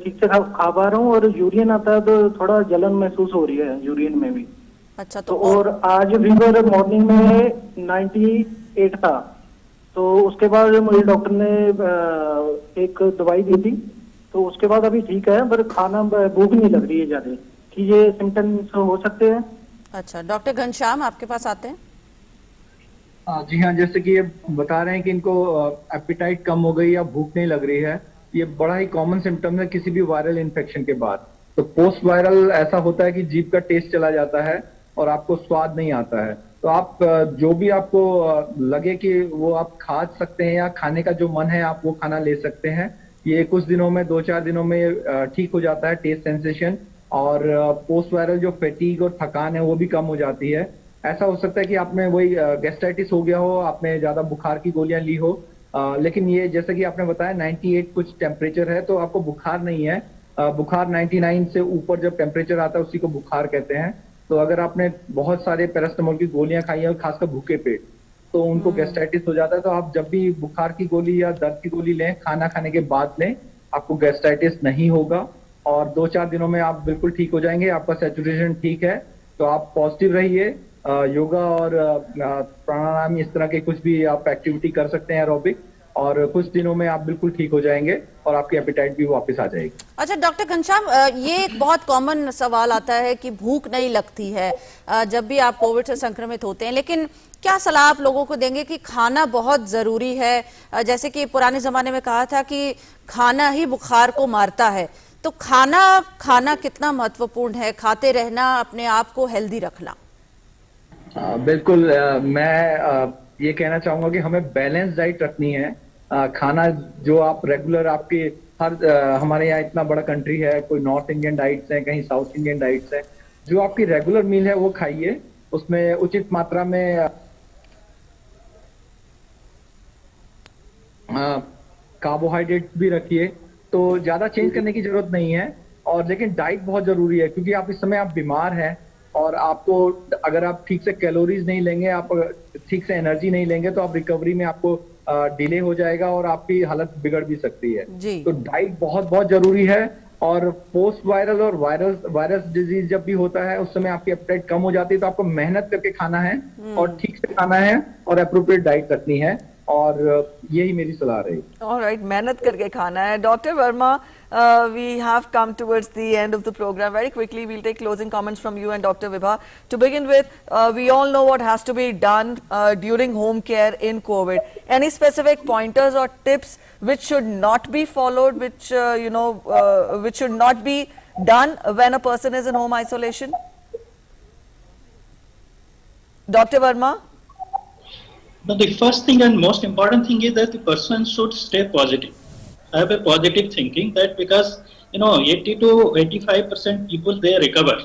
Speaker 14: ठीक से खा पा रहा हूँ और यूरिन आता है तो थोड़ा जलन महसूस हो रही है यूरिन में भी।
Speaker 1: अच्छा
Speaker 14: तो और आज फीवर मॉर्निंग में 98 था, तो उसके बाद मुझे डॉक्टर ने एक दवाई दी थी, तो उसके बाद अभी ठीक है, पर खाना भूख नहीं लग रही है ज्यादा। कि ये सिम्टम्स हो सकते हैं?
Speaker 1: अच्छा, डॉक्टर घनश्याम आपके पास आते हैं।
Speaker 3: जी हाँ, जैसे कि ये बता रहे हैं कि इनको एपिटाइट कम हो गई या भूख नहीं लग रही है, ये बड़ा ही कॉमन सिम्टम है किसी भी वायरल इन्फेक्शन के बाद। तो पोस्ट वायरल ऐसा होता है कि जीभ का टेस्ट चला जाता है और आपको स्वाद नहीं आता है। तो आप जो भी आपको लगे कि वो आप खा सकते हैं या खाने का जो मन है आप वो खाना ले सकते हैं। ये कुछ दिनों में 2-4 दिनों में ठीक हो जाता है टेस्ट सेंसेशन, और पोस्ट वायरल जो फैटीग और थकान है वो भी कम हो जाती है। ऐसा हो सकता है कि आपने वही गैस्ट्राइटिस हो गया हो, आपने ज्यादा बुखार की गोलियां ली हो, लेकिन ये जैसे कि आपने बताया 98 कुछ टेम्परेचर है, तो आपको बुखार नहीं है। बुखार 99 से ऊपर जब टेम्परेचर आता है उसी को बुखार कहते हैं। तो अगर आपने बहुत सारे पैरास्टामोल की गोलियां खाई हैं, खासकर भूखे पेट, तो उनको गैस्ट्राइटिस हो जाता है। तो आप जब भी बुखार की गोली या दर्द की गोली लें, खाना खाने के बाद लें, आपको गैस्ट्राइटिस नहीं होगा और 2-4 दिनों में आप बिल्कुल ठीक हो जाएंगे। आपका सैचुरेशन ठीक है, तो आप पॉजिटिव रहिए। योगा और प्राणायाम इस तरह के कुछ भी आप एक्टिविटी कर सकते हैं एरोबिक, और कुछ दिनों में आप बिल्कुल ठीक हो जाएंगे और आपकी एपिटाइट भी वापस आ जाएगी।
Speaker 1: अच्छा डॉक्टर घनश्याम, ये एक बहुत कॉमन सवाल आता है कि भूख नहीं लगती है जब भी आप कोविड से संक्रमित होते हैं, लेकिन क्या सलाह आप लोगों को देंगे कि खाना बहुत जरूरी है? जैसे कि पुराने जमाने में कहा था कि खाना ही बुखार को मारता है, तो खाना कितना महत्वपूर्ण है? खाते रहना, अपने आप को हेल्दी रखना।
Speaker 3: बिल्कुल, मैं ये कहना चाहूंगा कि हमें बैलेंस डाइट रखनी है। खाना जो आप रेगुलर आपके हमारे यहाँ इतना बड़ा कंट्री है, कोई नॉर्थ इंडियन डाइट्स है, कहीं साउथ इंडियन डाइट्स है, जो आपकी रेगुलर मील है वो खाइए, उसमें उचित मात्रा में कार्बोहाइड्रेट भी रखिए। तो ज्यादा चेंज करने की जरूरत नहीं है, और लेकिन डाइट बहुत जरूरी है, क्योंकि आप इस समय आप बीमार हैं और आपको अगर आप ठीक से कैलोरीज नहीं लेंगे, आप ठीक से एनर्जी नहीं लेंगे, तो आप रिकवरी में आपको डिले हो जाएगा और आपकी हालत बिगड़ भी सकती है। तो डाइट बहुत बहुत जरूरी है। और पोस्ट वायरल और वायरस डिजीज जब भी होता है उस समय आपकी एपेटाइट कम हो जाती है, तो आपको मेहनत करके खाना है और ठीक से खाना है और अप्रोप्रिएट डाइट रखनी है, और यही मेरी सलाह रही।
Speaker 2: ऑलराइट, मेहनत करके खाना है। Doctor Verma, we have come towards the end of the program. Very quickly, we'll take closing comments from you and Dr. Vibha. To begin with, we all know what has to be done during home care in COVID. Any specific pointers or tips which should not be followed, which which should not be done when a person is in home isolation? Dr. Verma?
Speaker 4: No, the first thing and most important thing is that the person should stay positive. Have a positive thinking, that because 80 to 85% people, they recover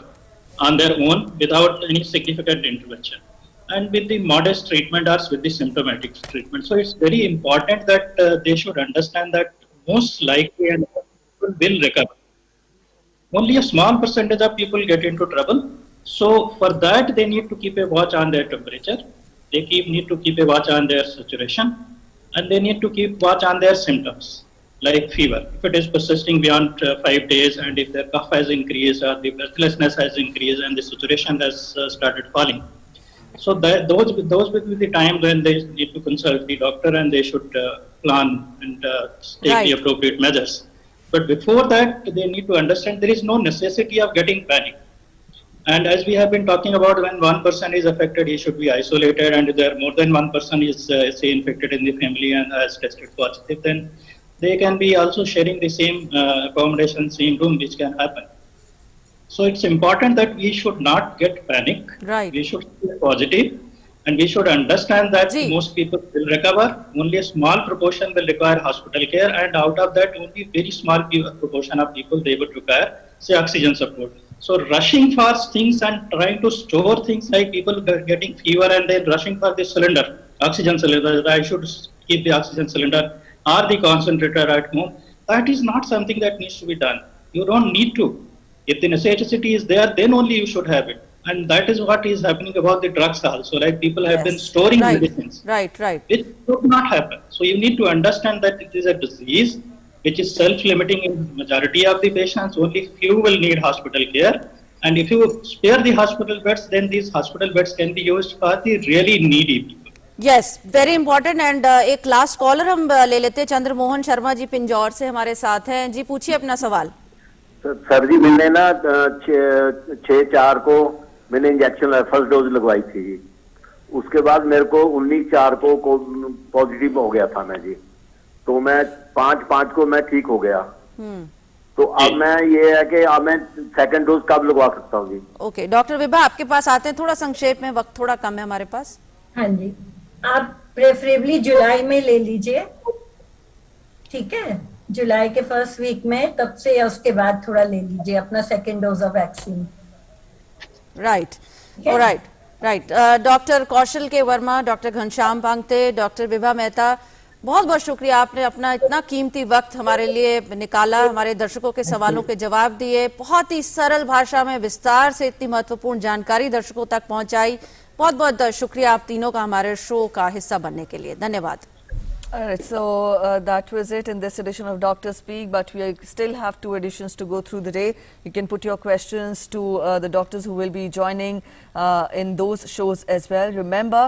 Speaker 4: on their own without any significant intervention, and with the modest treatment or with the symptomatic treatment. So it's very important that they should understand that most likely and people will recover. Only a small percentage of people get into trouble. So for that they need to keep a watch on their temperature. They need to keep a watch on their saturation, and they need to keep watch on their symptoms, like fever. If it is persisting beyond 5 days, and if their cough has increased or the breathlessness has increased and the saturation has started falling, so those will be the time when they need to consult the doctor, and they should plan and take the appropriate measures. But before that, they need to understand there is no necessity of getting panic. And as we have been talking about, when one person is affected, he should be isolated, and if there more than one person is say infected in the family and has tested positive, then they can be also sharing the same accommodation, same room, which can happen. So it's important that we should not get panic.
Speaker 1: Right.
Speaker 4: We should be positive, and we should understand that most people will recover. Only a small proportion will require hospital care, and out of that, only very small proportion of people, they would require, say, oxygen support. So rushing for things and trying to store things, like people getting fever and then rushing for the cylinder, oxygen cylinder, I should keep the oxygen cylinder or the concentrator at home, that is not something that needs to be done. You don't need to. If the necessity is there, then only you should have it. And that is what is happening about the drugs also. Like people have been storing medicines.
Speaker 1: Right.
Speaker 4: It should not happen. So you need to understand that it is a disease which is self-limiting in majority of the patients. Only few will need hospital care. And if you spare the hospital beds, then these hospital beds can be used for the really needy people.
Speaker 1: Yes, very important. And एक last caller हम ले लेते हैं, चंद्रमोहन शर्मा जी पिंजौर से हमारे साथ हैं जी, पूछिए अपना सवाल।
Speaker 15: सर जी मैंने ना 6/4 को मैंने इंजेक्शन फर्स्ट डोज लगवाई थी जी, उसके बाद मेरे को 19/4 को पॉजिटिव हो गया था मैं जी, तो मैं 5/5 को मैं ठीक हो गया। तो अब मैं ये है कि अब मैं सेकंड डोज कब लगवा सकता हूँ जी?
Speaker 1: ओके, डॉक्टर विभा आपके पास आते हैं, थोड़ा संक्षेप में, वक्त थोड़ा कम है हमारे पास।
Speaker 6: हाँ जी, आप प्रेफरेबली जुलाई में ले लीजिए, ठीक है, जुलाई के फर्स्ट वीक में, तब से या उसके बाद थोड़ा ले लीजिए अपना second dose of vaccine.
Speaker 1: Right, right. Doctor Kaushal K Verma, doctor Ghanshyam Pangte, doctor Vibha Mehta, बहुत बहुत शुक्रिया, आपने अपना इतना कीमती वक्त हमारे लिए निकाला, हमारे दर्शकों के सवालों के जवाब दिए, बहुत ही सरल भाषा में विस्तार से इतनी महत्वपूर्ण जानकारी दर्शकों तक पहुंचाई। बहुत बहुत शुक्रिया आप तीनों का हमारे शो का हिस्सा बनने के लिए, धन्यवाद।
Speaker 2: Alright, so that was it in this edition of Dr. Speak, but we still have 2 editions to go through the day. You can put your questions to the doctors who will be joining in those shows as well. Remember,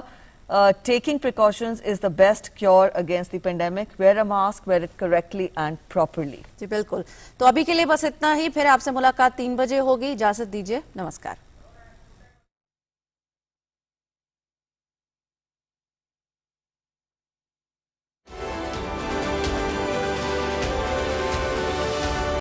Speaker 2: taking precautions is the best cure against the pandemic. Wear a mask, wear it correctly and properly.
Speaker 1: जी बिल्कुल, तो अभी के लिए बस इतना ही, फिर आपसे मुलाकात 3 बजे होगी, इजाजत दीजिए, नमस्कार।